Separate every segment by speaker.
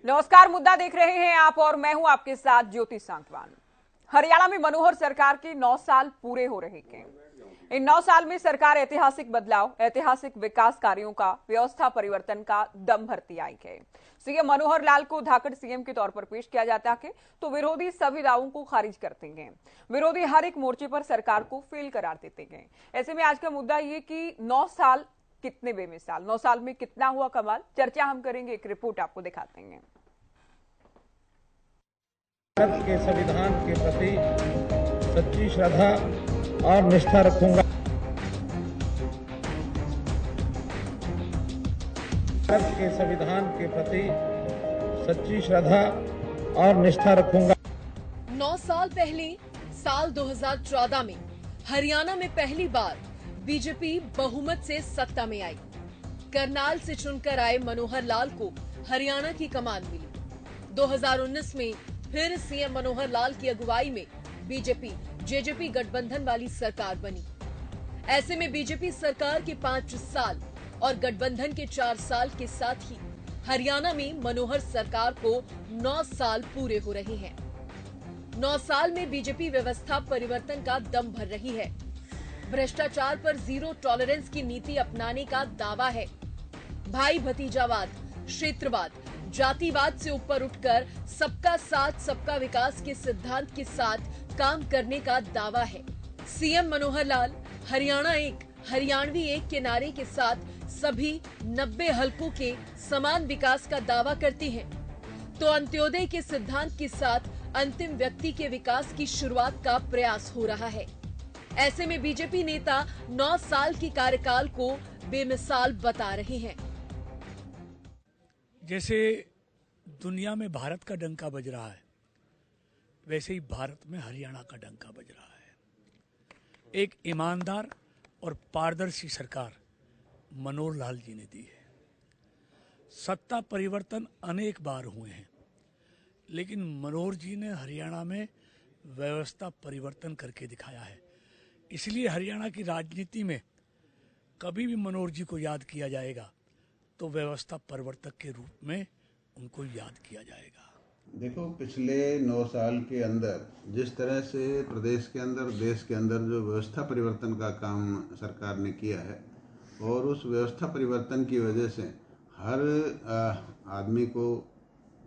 Speaker 1: नमस्कार, मुद्दा देख रहे हैं आप और मैं हूं आपके साथ ज्योति सांगवान। हरियाणा में मनोहर सरकार के 9 साल पूरे हो रहे हैं। इन 9 साल में सरकार ऐतिहासिक बदलाव, ऐतिहासिक विकास कार्यों का, व्यवस्था परिवर्तन का दम भरती आई है। सीएम मनोहर लाल को धाकड़ सीएम के तौर पर पेश किया जाता है तो विरोधी सभी दावों को खारिज करते हैं। विरोधी हर एक मोर्चे पर सरकार को फेल करार देते हैं। ऐसे में आज का मुद्दा ये कि 9 साल कितने बेमिसाल, 9 साल में कितना हुआ कमाल, चर्चा हम करेंगे। एक रिपोर्ट आपको दिखाते हैं।
Speaker 2: भारत के संविधान के प्रति सच्ची श्रद्धा और निष्ठा रखूंगा। भारत के संविधान के प्रति सच्ची श्रद्धा और निष्ठा रखूंगा।
Speaker 3: 9 साल पहले साल 2014 में हरियाणा में पहली बार बीजेपी बहुमत से सत्ता में आई। करनाल से चुनकर आए मनोहर लाल को हरियाणा की कमान मिली। 2019 में फिर सीएम मनोहर लाल की अगुवाई में बीजेपी जेजेपी गठबंधन वाली सरकार बनी। ऐसे में बीजेपी सरकार के 5 साल और गठबंधन के 4 साल के साथ ही हरियाणा में मनोहर सरकार को 9 साल पूरे हो रहे हैं। 9 साल में बीजेपी व्यवस्था परिवर्तन का दम भर रही है। भ्रष्टाचार पर जीरो टॉलरेंस की नीति अपनाने का दावा है। भाई भतीजावाद, क्षेत्रवाद, जातिवाद से ऊपर उठकर सबका साथ सबका विकास के सिद्धांत के साथ काम करने का दावा है। सीएम मनोहर लाल हरियाणा एक, हरियाणवी एक के नारे के साथ सभी 90 हलकों के समान विकास का दावा करते हैं तो अंत्योदय के सिद्धांत के साथ अंतिम व्यक्ति के विकास की शुरुआत का प्रयास हो रहा है। ऐसे में बीजेपी नेता 9 साल की कार्यकाल को बेमिसाल बता रहे हैं।
Speaker 4: जैसे दुनिया में भारत का डंका बज रहा है, वैसे ही भारत में हरियाणा का डंका बज रहा है। एक ईमानदार और पारदर्शी सरकार मनोहर लाल जी ने दी है। सत्ता परिवर्तन अनेक बार हुए हैं, लेकिन मनोहर जी ने हरियाणा में व्यवस्था परिवर्तन करके दिखाया है। इसलिए हरियाणा की राजनीति में कभी भी मनोहर जी को याद किया जाएगा तो व्यवस्था परिवर्तक के रूप में उनको याद किया जाएगा।
Speaker 5: देखो, पिछले 9 साल के अंदर जिस तरह से प्रदेश के अंदर, देश के अंदर जो व्यवस्था परिवर्तन का काम सरकार ने किया है और उस व्यवस्था परिवर्तन की वजह से हर आदमी को,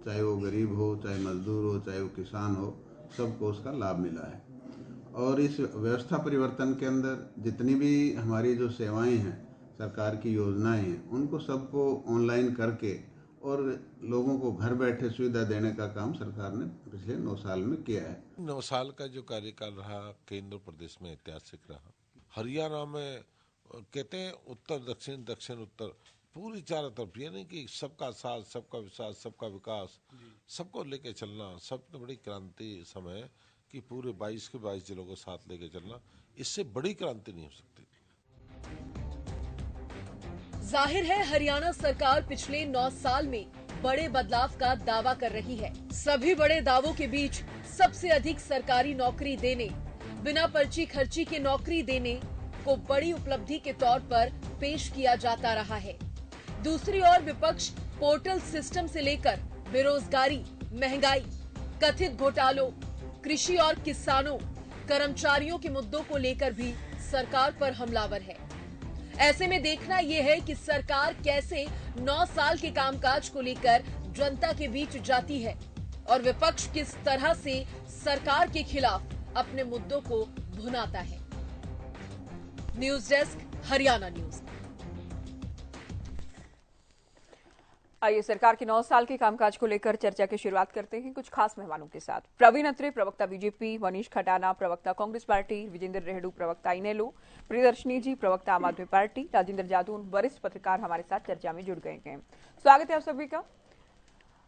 Speaker 5: चाहे वो गरीब हो, चाहे मजदूर हो, चाहे वो किसान हो, सबको उसका लाभ मिला है। और इस व्यवस्था परिवर्तन के अंदर जितनी भी हमारी जो सेवाएं हैं, सरकार की योजनाएं हैं, उनको सबको ऑनलाइन करके और लोगों को घर बैठे सुविधा देने का काम सरकार ने पिछले 9 साल में किया है।
Speaker 6: 9 साल का जो कार्यकाल रहा केंद्र प्रदेश में ऐतिहासिक रहा। हरियाणा में कहते हैं उत्तर दक्षिण, दक्षिण उत्तर, पूरी चारों तरफ, ये नहीं कि सबका साथ, सबका विकास, सबका विकास, सबको लेके चलना, सबसे बड़ी क्रांति समय कि पूरे 22 के 22 जिलों को साथ लेके चलना, इससे बड़ी क्रांति नहीं हो सकती।
Speaker 3: जाहिर है हरियाणा सरकार पिछले 9 साल में बड़े बदलाव का दावा कर रही है। सभी बड़े दावों के बीच सबसे अधिक सरकारी नौकरी देने, बिना पर्ची खर्ची के नौकरी देने को बड़ी उपलब्धि के तौर पर पेश किया जाता रहा है। दूसरी ओर विपक्ष पोर्टल सिस्टम से लेकर बेरोजगारी, महंगाई, कथित घोटालों, कृषि और किसानों, कर्मचारियों के मुद्दों को लेकर भी सरकार पर हमलावर है। ऐसे में देखना यह है कि सरकार कैसे 9 साल के कामकाज को लेकर जनता के बीच जाती है और विपक्ष किस तरह से सरकार के खिलाफ अपने मुद्दों को भुनाता है। News desk, Haryana news.
Speaker 1: आइए सरकार के 9 साल के कामकाज को लेकर चर्चा की शुरुआत करते हैं कुछ खास मेहमानों के साथ। प्रवीण अत्रे, प्रवक्ता बीजेपी, मनीष खटाना, प्रवक्ता कांग्रेस पार्टी, विजेंद्र रेहडू, प्रवक्ता इनेलो, प्रियदर्शनी जी, प्रवक्ता आम आदमी पार्टी, राजेंद्र जादू, वरिष्ठ पत्रकार हमारे साथ चर्चा में जुड़ गए हैं। स्वागत है आप सभी का।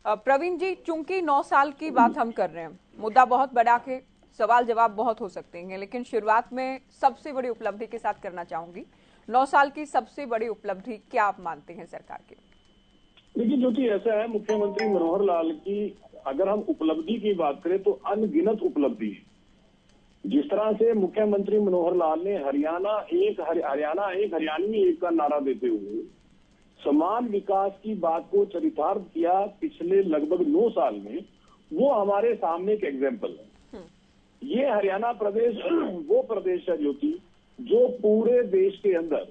Speaker 1: प्रवीण जी, चूंकि 9 साल की बात हम कर रहे हैं, मुद्दा बहुत बड़ा है, सवाल जवाब बहुत हो सकते हैं, लेकिन शुरुआत में सबसे बड़ी उपलब्धि के साथ करना चाहूंगी। 9 साल की सबसे बड़ी उपलब्धि क्या आप मानते हैं सरकार की?
Speaker 7: देखिए ज्योति, ऐसा है, मुख्यमंत्री मनोहर लाल की अगर हम उपलब्धि की बात करें तो अनगिनत उपलब्धि है। जिस तरह से मुख्यमंत्री मनोहर लाल ने हरियाणा एक, हरियाणवी एक का नारा देते हुए समान विकास की बात को चरितार्थ किया पिछले लगभग 9 साल में, वो हमारे सामने एक एग्जाम्पल है। ये हरियाणा प्रदेश वो प्रदेश है जो पूरे देश के अंदर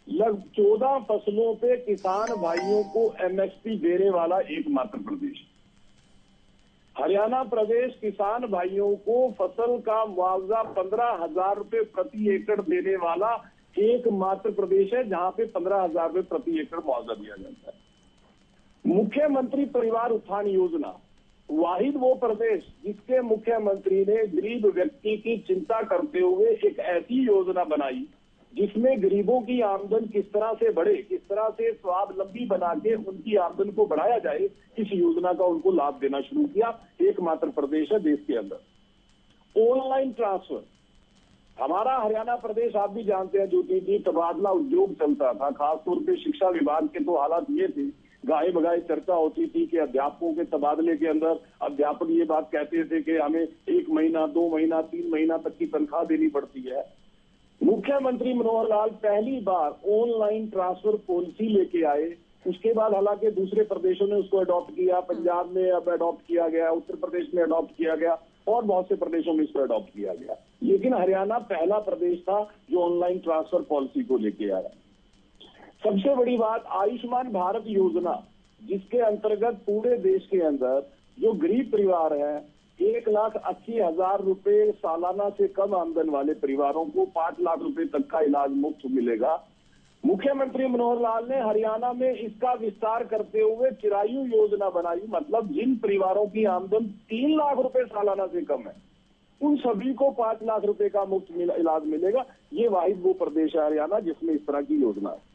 Speaker 7: लगभग 14 फसलों पे किसान भाइयों को एमएसपी देने वाला एकमात्र प्रदेश है। हरियाणा प्रदेश किसान भाइयों को फसल का मुआवजा 15,000 रुपए प्रति एकड़ देने वाला एकमात्र प्रदेश है, जहां पे 15,000 रुपए प्रति एकड़ मुआवजा दिया जाता है। मुख्यमंत्री परिवार उत्थान योजना वाहिद वो प्रदेश जिसके मुख्यमंत्री ने गरीब व्यक्ति की चिंता करते हुए एक ऐसी योजना बनाई जिसमें गरीबों की आमदन किस तरह से बढ़े, किस तरह से स्वावलंबी बना के उनकी आमदन को बढ़ाया जाए, इस योजना का उनको लाभ देना शुरू किया। एकमात्र प्रदेश है देश के अंदर। ऑनलाइन ट्रांसफर, हमारा हरियाणा प्रदेश आप भी जानते हैं ज्योति जी, तबादला उद्योग चलता था। खासतौर पे शिक्षा विभाग के तो हालात ये थे, गाये बगाए चर्चा होती थी कि अध्यापकों के तबादले के अंदर अध्यापक ये बात कहते थे कि हमें 1 महीना, 2 महीना, 3 महीना तक की तनख्वाह देनी पड़ती है। मुख्यमंत्री मनोहर लाल पहली बार ऑनलाइन ट्रांसफर पॉलिसी लेके आए। उसके बाद हालांकि दूसरे प्रदेशों ने उसको अडॉप्ट किया, पंजाब में अब अडॉप्ट किया गया, उत्तर प्रदेश में अडॉप्ट किया गया और बहुत से प्रदेशों में इसको अडॉप्ट किया गया। लेकिन हरियाणा पहला प्रदेश था जो ऑनलाइन ट्रांसफर पॉलिसी को लेके आया। सबसे बड़ी बात, आयुष्मान भारत योजना, जिसके अंतर्गत पूरे देश के अंदर जो गरीब परिवार है 1,80,000 रुपए सालाना से कम आमदन वाले परिवारों को 5 लाख रुपए तक का इलाज मुफ्त मिलेगा। मुख्यमंत्री मनोहर लाल ने हरियाणा में इसका विस्तार करते हुए चिरायु योजना बनाई, मतलब जिन परिवारों की आमदन 3 लाख रुपए सालाना से कम है उन सभी को 5 लाख रुपए का मुफ्त इलाज मिलेगा। ये वाहिद वो प्रदेश है हरियाणा जिसमें इस तरह की योजना है।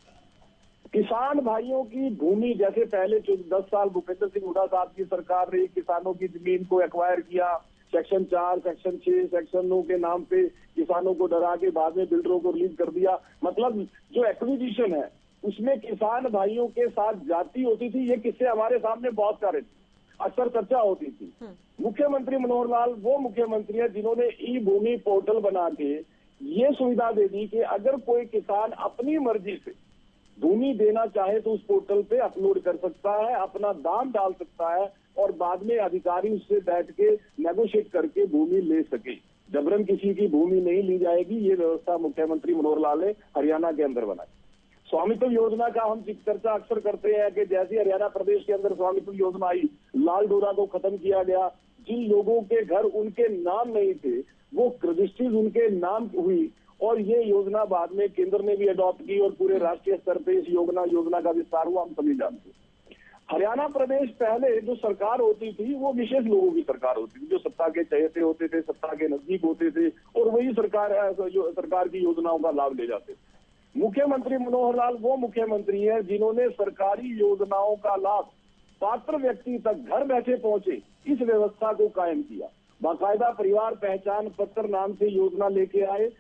Speaker 7: किसान भाइयों की भूमि, जैसे पहले 10 साल भूपेंद्र सिंह हुड्डा साहब की सरकार ने किसानों की जमीन को एक्वायर किया, सेक्शन 4, सेक्शन 6, सेक्शन 9 के नाम पे किसानों को डरा के बाद में बिल्डरों को रिलीज कर दिया। मतलब जो एक्विजिशन है उसमें किसान भाइयों के साथ जाति होती थी। ये किस्से हमारे सामने बहुत सारे अक्सर चर्चा होती थी। मुख्यमंत्री मनोहर लाल वो मुख्यमंत्री है जिन्होंने ई भूमि पोर्टल बना के ये सुविधा दे दी कि अगर कोई किसान अपनी मर्जी से भूमि देना चाहे तो उस पोर्टल पे अपलोड कर सकता है, अपना दाम डाल सकता है और बाद में अधिकारी उससे बैठ के नेगोशिएट करके भूमि ले सके। जबरन किसी की भूमि नहीं ली जाएगी। ये व्यवस्था मुख्यमंत्री मनोहर लाल ने हरियाणा के अंदर बनाई। स्वामित्व योजना का हम चर्चा अक्सर करते हैं कि जैसे हरियाणा प्रदेश के अंदर स्वामित्व योजना आई, लाल डोरा को खत्म किया गया। जिन लोगों के घर उनके नाम नहीं थे वो रजिस्ट्रीज उनके नाम हुई और ये योजना बाद में केंद्र ने भी अडॉप्ट की और पूरे राष्ट्रीय स्तर पे इस योजना का विस्तार हुआ, हम सभी जानते हैं। हरियाणा प्रदेश पहले जो सरकार होती थी वो विशेष लोगों की सरकार होती थी, जो सत्ता के चहेते होते थे, सत्ता के नजदीक होते थे और वही सरकार की योजनाओं का लाभ ले जाते थे। मुख्यमंत्री मनोहर लाल वो मुख्यमंत्री है जिन्होंने सरकारी योजनाओं का लाभ पात्र व्यक्ति तक घर बैठे पहुंचे इस व्यवस्था को कायम किया। बाकायदा परिवार पहचान पत्र नाम से योजना लेके आए।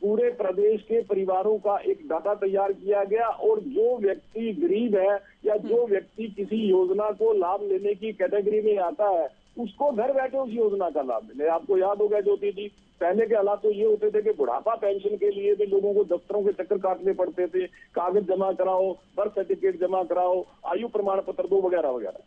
Speaker 7: पूरे प्रदेश के परिवारों का एक डाटा तैयार किया गया और जो व्यक्ति गरीब है या जो व्यक्ति किसी योजना को लाभ लेने की कैटेगरी में आता है उसको घर बैठे उस योजना का लाभ मिले। आपको याद होगा ज्योति जी, पहले के हालात तो ये होते थे कि बुढ़ापा पेंशन के लिए भी लोगों को दफ्तरों के चक्कर काटने पड़ते थे, कागज जमा कराओ, बर्थ सर्टिफिकेट जमा कराओ, आयु प्रमाण पत्र दो वगैरह वगैरह।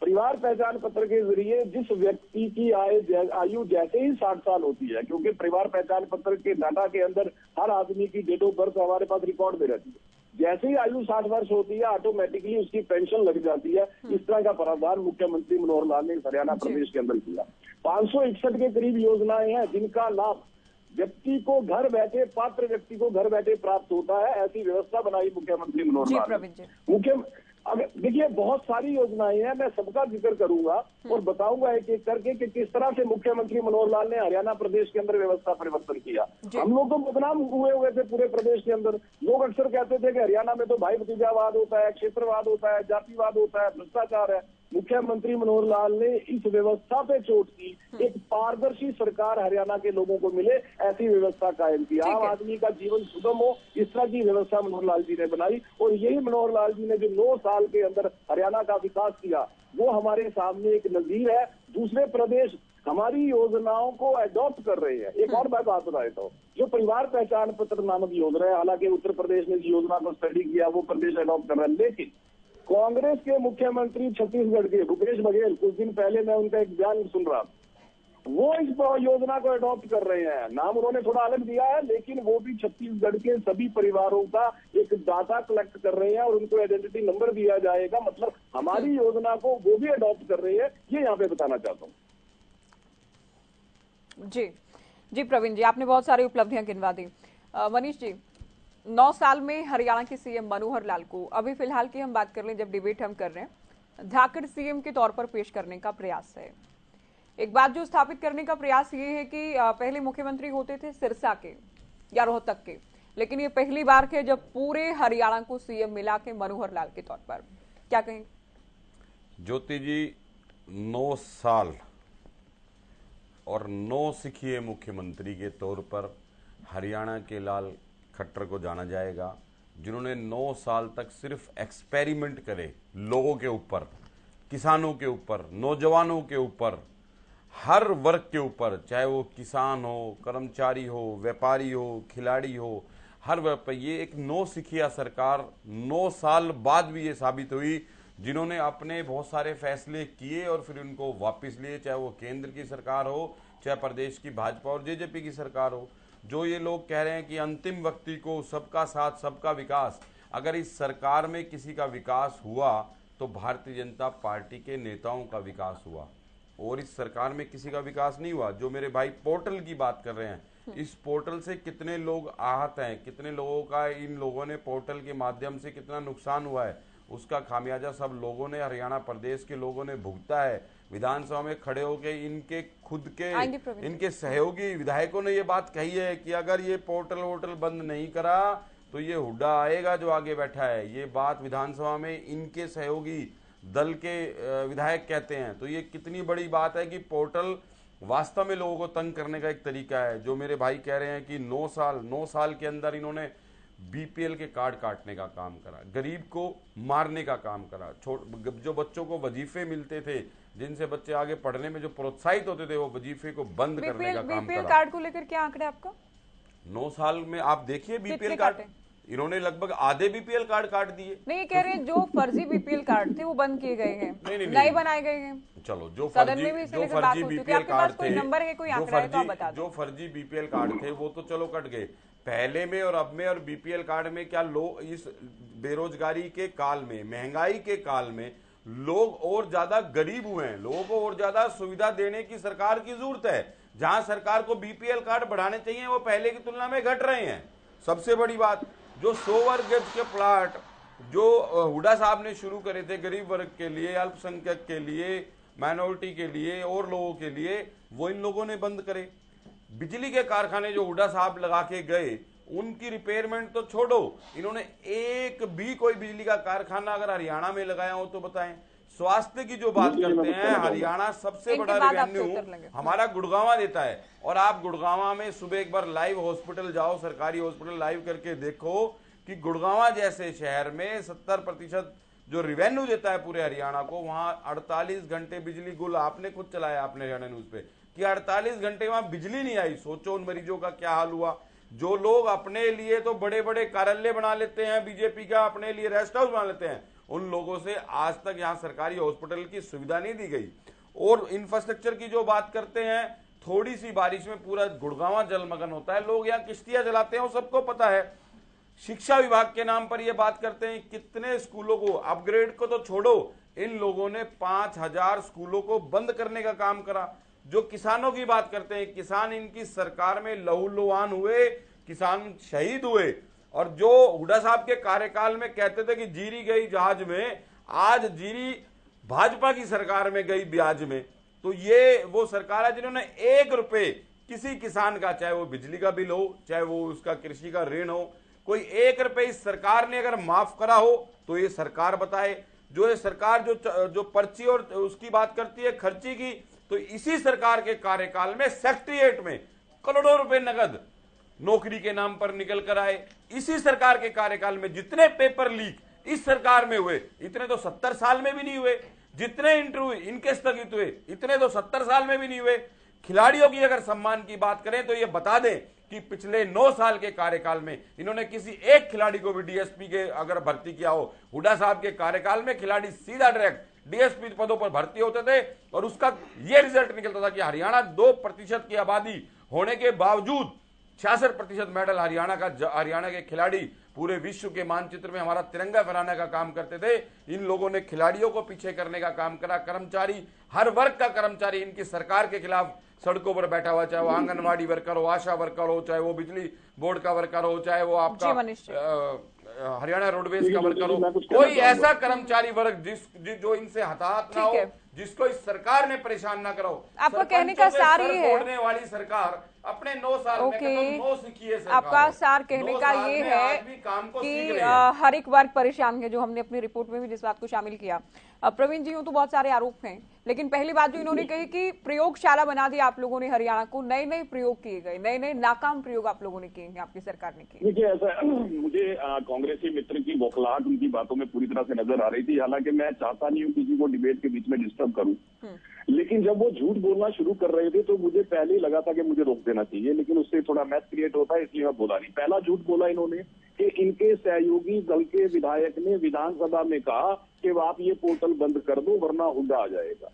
Speaker 7: परिवार पहचान पत्र के जरिए जिस व्यक्ति की आयु जैसे ही 60 साल होती है, क्योंकि परिवार पहचान पत्र के डाटा के अंदर हर आदमी की डेट ऑफ बर्थ हमारे पास रिकॉर्ड में रहती है, जैसे ही आयु 60 वर्ष होती है ऑटोमेटिकली उसकी पेंशन लग जाती है। इस तरह का प्रावधान मुख्यमंत्री मनोहर लाल ने हरियाणा प्रदेश के अंदर किया। 561 के करीब योजनाएं हैं जिनका लाभ व्यक्ति को घर बैठे, पात्र व्यक्ति को घर बैठे प्राप्त होता है। ऐसी व्यवस्था बनाई मुख्यमंत्री मनोहर लाल ने। अब देखिए बहुत सारी योजनाएं हैं, मैं सबका जिक्र करूंगा और बताऊंगा एक एक करके कि किस तरह से मुख्यमंत्री मनोहर लाल ने हरियाणा प्रदेश के अंदर व्यवस्था परिवर्तन किया। हम लोग तो बदनाम हुए थे पूरे प्रदेश के अंदर। लोग अक्सर कहते थे कि हरियाणा में तो भाई भतीजावाद होता है, क्षेत्रवाद होता है, जातिवाद होता है, भ्रष्टाचार है। मुख्यमंत्री मनोहर लाल ने इस व्यवस्था पे चोट की, एक पारदर्शी सरकार हरियाणा के लोगों को मिले ऐसी व्यवस्था कायम की, आम आदमी का जीवन सुगम हो, इस तरह की व्यवस्था मनोहर लाल जी ने बनाई। और यही मनोहर लाल जी ने जो 9 साल के अंदर हरियाणा का विकास किया वो हमारे सामने एक नजीर है। दूसरे प्रदेश हमारी योजनाओं को अडॉप्ट कर रहे हैं। एक और मैं बात बता देता हूँ, जो परिवार पहचान पत्र नामक योजना है, हालांकि उत्तर प्रदेश ने इस योजना को स्टडी किया, वो प्रदेश अडॉप्ट कर रहा है, लेकिन कांग्रेस के मुख्यमंत्री छत्तीसगढ़ के भूपेश बघेल, कुछ दिन पहले मैं उनका एक बयान सुन रहा, वो इस योजना को अडॉप्ट कर रहे हैं। नाम उन्होंने थोड़ा अलग दिया है, लेकिन वो भी छत्तीसगढ़ के सभी परिवारों का एक डाटा कलेक्ट कर रहे हैं और उनको आइडेंटिटी नंबर दिया जाएगा। मतलब हमारी योजना को वो भी अडॉप्ट कर रहे हैं, ये यहाँ पे बताना चाहता हूँ।
Speaker 1: जी जी प्रवीण जी, आपने बहुत सारी उपलब्धियां गिनवा दी। मनीष जी, 9 साल में हरियाणा के सीएम मनोहर लाल को, अभी फिलहाल की हम बात कर लें, जब डिबेट हम कर रहे हैं, झारखंड सीएम के तौर पर पेश करने का प्रयास है। एक बात जो स्थापित करने का प्रयास ये है कि पहले मुख्यमंत्री होते थे सिरसा के या रोहतक के, लेकिन ये पहली बार है जब पूरे हरियाणा को सीएम मिला के मनोहर लाल के तौर पर, क्या कहें?
Speaker 8: ज्योति जी, 9 साल और 9 सिखिए मुख्यमंत्री के तौर पर हरियाणा के लाल खट्टर को जाना जाएगा, जिन्होंने 9 साल तक सिर्फ एक्सपेरिमेंट करे लोगों के ऊपर, किसानों के ऊपर, नौजवानों के ऊपर, हर वर्ग के ऊपर, चाहे वो किसान हो, कर्मचारी हो, व्यापारी हो, खिलाड़ी हो, हर वर्ग पर। ये एक 9 सिखिया सरकार 9 साल बाद भी ये साबित हुई, जिन्होंने अपने बहुत सारे फैसले किए और फिर उनको वापस लिए, चाहे वो केंद्र की सरकार हो, चाहे प्रदेश की भाजपा और जेजेपी की सरकार हो। जो ये लोग कह रहे हैं कि अंतिम व्यक्ति को सबका साथ सबका विकास, अगर इस सरकार में किसी का विकास हुआ तो भारतीय जनता पार्टी के नेताओं का विकास हुआ, और इस सरकार में किसी का विकास नहीं हुआ। जो मेरे भाई पोर्टल की बात कर रहे हैं, इस पोर्टल से कितने लोग आहत हैं, कितने लोगों का इन लोगों ने पोर्टल के माध्यम से कितना नुकसान हुआ है, उसका खामियाजा सब लोगों ने, हरियाणा प्रदेश के लोगों ने भुगता है। विधानसभा में खड़े होकर इनके खुद के, इनके सहयोगी विधायकों ने ये बात कही है कि अगर ये पोर्टल वोर्टल बंद नहीं करा तो ये हुड्डा आएगा जो आगे बैठा है। ये बात विधानसभा में इनके सहयोगी दल के विधायक कहते हैं। तो ये कितनी बड़ी बात है कि पोर्टल वास्तव में लोगों को तंग करने का एक तरीका है। जो मेरे भाई कह रहे हैं कि 9 साल के अंदर इन्होंने बीपीएल के कार्ड काटने का काम करा, गरीब को मारने का काम करा, जो बच्चों को वजीफे मिलते थे, जिनसे बच्चे आगे पढ़ने में जो प्रोत्साहित होते थे, वो वजीफे को बंद करने का काम करा।
Speaker 1: बीपीएल कार्ड को लेकर क्या आंकड़ा आपका?
Speaker 8: 9 साल में आप देखिए बीपीएल कार्ड, इन्होंने लगभग आधे बीपीएल कार्ड काट दिए।
Speaker 1: नहीं, ये कह रहे हैं जो फर्जी बीपीएल कार्ड थे वो बंद किए गए हैं, नए बनाए गए हैं।
Speaker 8: चलो, जो फर्जी बीपीएल कार्ड थे,
Speaker 1: नंबर है, कोई आंकड़ा है तो आप बता दो।
Speaker 8: जो फर्जी बीपीएल कार्ड थे वो तो चलो कट गए, पहले में और अब में, और बीपीएल कार्ड में क्या लोग इस बेरोजगारी के काल में, महंगाई के काल में लोग और ज्यादा गरीब हुए हैं। लोगों को और ज्यादा सुविधा देने की सरकार की जरूरत है। जहां सरकार को बीपीएल कार्ड बढ़ाने चाहिए वो पहले की तुलना में घट रहे हैं। सबसे बड़ी बात, जो 100 वर्ग गज के प्लाट जो हुड्डा साहब ने शुरू करे थे गरीब वर्ग के लिए, अल्पसंख्यक के लिए, माइनॉरिटी के लिए और लोगों के लिए, वो इन लोगों ने बंद करे। बिजली के कारखाने जो हुड्डा साहब लगा के गए, उनकी रिपेयरमेंट तो छोड़ो, इन्होंने एक भी कोई बिजली का कारखाना अगर हरियाणा में लगाया हो तो बताएं। स्वास्थ्य की जो बात करते हैं, हरियाणा सबसे बड़ा रेवेन्यू हमारा गुड़गांव देता है, और आप गुड़गांव में सुबह एक बार लाइव हॉस्पिटल जाओ, सरकारी हॉस्पिटल लाइव करके देखो कि गुड़गांव जैसे शहर में 70% जो रेवेन्यू देता है पूरे हरियाणा को, वहां 48 घंटे बिजली गुल आपने खुद चलाया आपने हरियाणा न्यूज पे कि 48 घंटे वहां बिजली नहीं आई। सोचो उन मरीजों का क्या हाल हुआ। जो लोग अपने लिए तो बड़े बड़े कार्यालय बना लेते हैं, बीजेपी का अपने लिए रेस्ट हाउस बना लेते हैं, उन लोगों से आज तक यहां सरकारी हॉस्पिटल की सुविधा नहीं दी गई। और इंफ्रास्ट्रक्चर की जो बात करते हैं, थोड़ी सी बारिश में पूरा गुड़गांव जलमग्न होता है, लोग यहाँ किश्तियां जलाते हैं, वो सबको पता है। शिक्षा विभाग के नाम पर ये बात करते हैं, कितने स्कूलों को अपग्रेड को तो छोड़ो, इन लोगों ने 5000 स्कूलों को बंद करने का काम करा। जो किसानों की बात करते हैं, किसान इनकी सरकार में लहूलुहान हुए, किसान शहीद हुए। और जो हुड्डा साहब के कार्यकाल में कहते थे कि जीरी गई जहाज में, आज जीरी भाजपा की सरकार में गई ब्याज में। तो ये वो सरकार है जिन्होंने 1 रुपए किसी किसान का, चाहे वो बिजली का बिल हो, चाहे वो उसका कृषि का ऋण हो, कोई 1 रुपए इस सरकार ने अगर माफ करा हो तो ये सरकार बताए। जो ये सरकार जो पर्ची और उसकी बात करती है खर्ची की, तो इसी सरकार के कार्यकाल में सेक्रेटेरिएट में करोड़ों रुपए नगद नौकरी के नाम पर निकल कर आए। इसी सरकार के कार्यकाल में जितने पेपर लीक इस सरकार में हुए, इतने तो 70 साल में भी नहीं हुए। जितने इंटरव्यू इनके स्थगित हुए इतने तो 70 साल में भी नहीं हुए। खिलाड़ियों की अगर सम्मान की बात करें तो ये बता दें कि पिछले 9 साल के कार्यकाल में इन्होंने किसी एक खिलाड़ी को भी डीएसपी के अगर भर्ती किया हो, हुड्डा साहब के कार्यकाल में खिलाड़ी सीधा डायरेक्ट डीएसपी पदों पर भर्ती होते थे और उसका ये रिजल्ट निकलता था कि हरियाणा 2% की आबादी होने के बावजूद 66% मेडल हरियाणा के खिलाड़ी पूरे विश्व के मानचित्र में हमारा तिरंगा फहराने का काम करते थे। इन लोगों ने खिलाड़ियों को पीछे करने का काम करा। कर्मचारी, हर वर्ग का कर्मचारी इनकी सरकार के खिलाफ सड़कों पर बैठा हुआ, चाहे वो आंगनवाड़ी वर्कर हो, आशा वर्कर हो, चाहे वो बिजली बोर्ड का वर्कर हो, चाहे वो आपका हरियाणा रोडवेज का वर्कर हो, कोई ऐसा कर्मचारी वर्ग जो इनसे हताहत ना हो, जिसको इस सरकार ने परेशान ना करो।
Speaker 1: आपका कहने का सार ये है,
Speaker 8: छोड़ने वाली सरकार अपने 9 साल में तो 9 सीखी है सरकार।
Speaker 1: आपका सार कहने का ये है कि हर एक वर्ग परेशान है, जो हमने अपनी रिपोर्ट में भी जिस बात को शामिल किया। प्रवीण जी, यूं तो बहुत सारे आरोप हैं, लेकिन पहली बात जो इन्होंने कही कि प्रयोगशाला बना दिया आप लोगों ने हरियाणा को, नए नए प्रयोग किए गए, नए नए नाकाम प्रयोग आप लोगों ने किए हैं, आपकी सरकार ने किए।
Speaker 7: देखिए, ऐसा मुझे कांग्रेसी मित्र की बौखलाहट उनकी बातों में पूरी तरह से नजर आ रही थी। हालांकि मैं चाहता नहीं हूँ किसी को डिबेट के बीच में डिस्टर्ब करूं, लेकिन जब वो झूठ बोलना शुरू कर रहे थे तो मुझे पहले ही लगा था कि मुझे रोक देना चाहिए, लेकिन उससे थोड़ा मैथ क्रिएट होता है, इसलिए मैं बोला नहीं। पहला झूठ बोला इन्होंने कि इनके सहयोगी दल के विधायक ने विधानसभा में कहा कि आप ये पोर्टल बंद कर दो वरना हुड्डा आ जाएगा।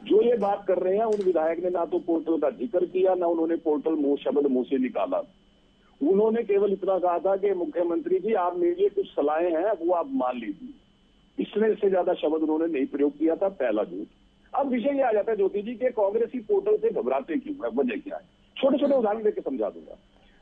Speaker 7: जो ये बात कर रहे हैं उन विधायक ने ना तो पोर्टल का जिक्र किया, ना उन्होंने पोर्टल शब्द मुंह से निकाला। उन्होंने केवल इतना कहा था कि मुख्यमंत्री जी आप मेरे लिए कुछ सलाहें हैं वो आप मान लीजिए। इसमें से ज्यादा शब्द उन्होंने नहीं प्रयोग किया था। पहला झूठ। अब विषय ये आ जाता है ज्योति जी के कांग्रेसी पोर्टल से घबराते क्यों है, वजह क्या है? छोटे छोटे उदाहरण देकर समझा दूंगा।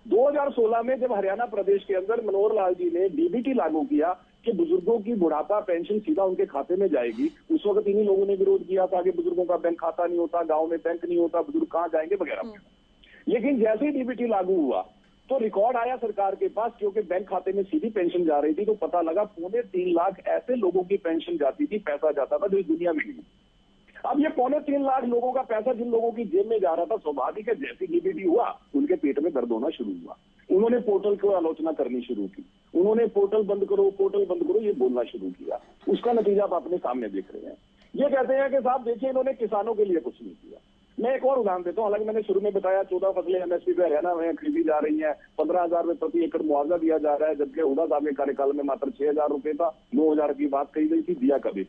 Speaker 7: 2016 में जब हरियाणा प्रदेश के अंदर मनोहर लाल जी ने डीबीटी लागू किया कि बुजुर्गों की बुढ़ापा पेंशन सीधा उनके खाते में जाएगी, उस वक्त इन्हीं लोगों ने विरोध किया था कि बुजुर्गों का बैंक खाता नहीं होता, गांव में बैंक नहीं होता, बुजुर्ग कहां जाएंगे वगैरह। लेकिन जैसे ही डीबीटी लागू हुआ तो रिकॉर्ड आया सरकार के पास, क्योंकि बैंक खाते में सीधी पेंशन जा रही थी, तो पता लगा 3.25 लाख ऐसे लोगों की पेंशन जाती थी, पैसा जाता था जो इस दुनिया में नहीं। अब ये 3.25 लाख लोगों का पैसा जिन लोगों की जेब में जा रहा था, स्वाभाविक है जैसे डीबीटी हुआ उनके पेट में दर्द होना शुरू हुआ। उन्होंने पोर्टल को आलोचना करनी शुरू की, उन्होंने पोर्टल बंद करो ये बोलना शुरू किया। उसका नतीजा आप अपने सामने देख रहे हैं। ये कहते हैं कि साहब देखिए इन्होंने किसानों के लिए कुछ नहीं किया। मैं एक और उदाहरण देता हूँ। हालांकि मैंने शुरू में बताया 14 फसलें एमएसपी पे हरियाणा में खरीदी जा रही हैं, 15,000 रुपए प्रति एकड़ मुआवजा दिया जा रहा है, जबकि हुड्डा साहब के कार्यकाल में मात्र 6,000 रुपए था। 9,000 की बात कही गई थी, दिया कभी।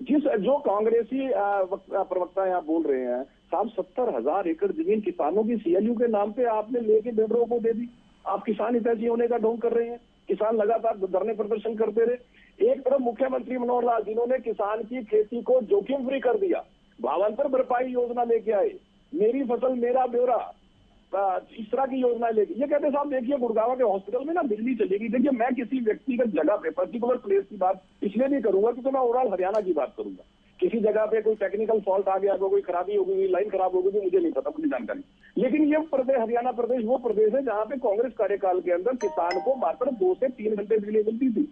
Speaker 7: जो कांग्रेसी प्रवक्ता यहाँ बोल रहे हैं साहब 70,000 एकड़ जमीन किसानों की सीएलयू के नाम पे आपने लेके बिल्डरों को दे दी। आप किसान हितैषी होने का ढोंग कर रहे हैं। किसान लगातार धरने प्रदर्शन करते रहे। एक तरफ मुख्यमंत्री मनोहर लाल जिन्होंने किसान की खेती को जोखिम फ्री कर दिया, भावांतर भरपाई योजना लेके आए, मेरी फसल मेरा ब्यौरा, इस तरह की योजना लेके। ये कहते साहब देखिए गुड़गांव के हॉस्पिटल में ना बिजली चलेगी। देखिए मैं किसी व्यक्तिगत जगह पे पर्टिकुलर प्लेस की बात इसलिए नहीं करूंगा कि तो मैं ओवरऑल हरियाणा की बात करूंगा। किसी जगह पे कोई टेक्निकल फॉल्ट आ गया, कोई खराबी हो गई, लाइन खराब हो गई, मुझे नहीं पता, मुझे जानकारी। लेकिन ये प्रदेश हरियाणा प्रदेश वो प्रदेश है जहाँ पे कांग्रेस कार्यकाल के अंदर किसान को मात्र 2 से 3 घंटे बिजली मिलती थी।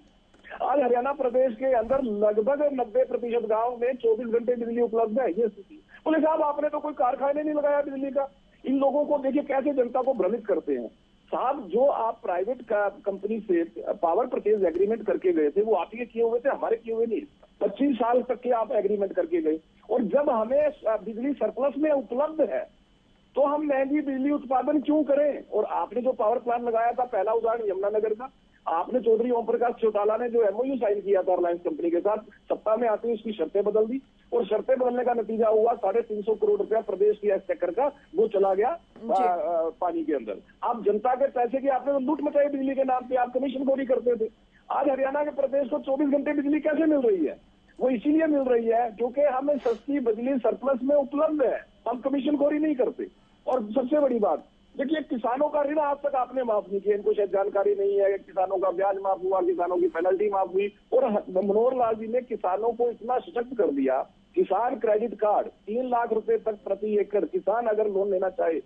Speaker 7: आज हरियाणा प्रदेश के अंदर लगभग 90% गांव में 24 घंटे बिजली उपलब्ध है। ये स्थिति। बोले साहब आपने तो कोई कारखाने नहीं लगाया बिजली का। इन लोगों को देखिए कैसे जनता को भ्रमित करते हैं। साहब जो आप प्राइवेट कंपनी से पावर परचेज एग्रीमेंट करके गए थे वो आप ही किए हुए थे, हमारे किए हुए नहीं। 25 साल तक के आप एग्रीमेंट करके गए, और जब हमें बिजली सरप्लस में उपलब्ध है तो हम महंगी बिजली उत्पादन क्यों करें? और आपने जो पावर प्लांट लगाया था, पहला उदाहरण यमुनानगर का, आपने चौधरी ओम प्रकाश चौटाला ने जो एमओयू साइन किया था रिलायंस कंपनी के साथ, सत्ता में आते ही उसकी शर्तें बदल दी, और शर्तें बदलने का नतीजा हुआ 350 करोड़ रुपया प्रदेश की एक्सचेकर का वो चला गया पानी के अंदर। आप जनता के पैसे की आपने तो लूट मचाई बिजली के नाम पे, आप कमीशनखोरी करते थे। आज हरियाणा के प्रदेश को 24 घंटे बिजली कैसे मिल रही है? वो इसीलिए मिल रही है क्योंकि हमें सस्ती बिजली सरप्लस में उपलब्ध है, हम कमीशनखोरी नहीं करते। और सबसे बड़ी बात देखिए, किसानों का ऋण आज तक आपने माफ नहीं किया। इनको शायद जानकारी नहीं है, किसानों का ब्याज माफ हुआ, किसानों की पेनल्टी माफ हुई, और मनोहर लाल जी ने किसानों को इतना सशक्त कर दिया। किसान क्रेडिट कार्ड 3 लाख रुपए तक प्रति एकड़ किसान अगर लोन लेना चाहे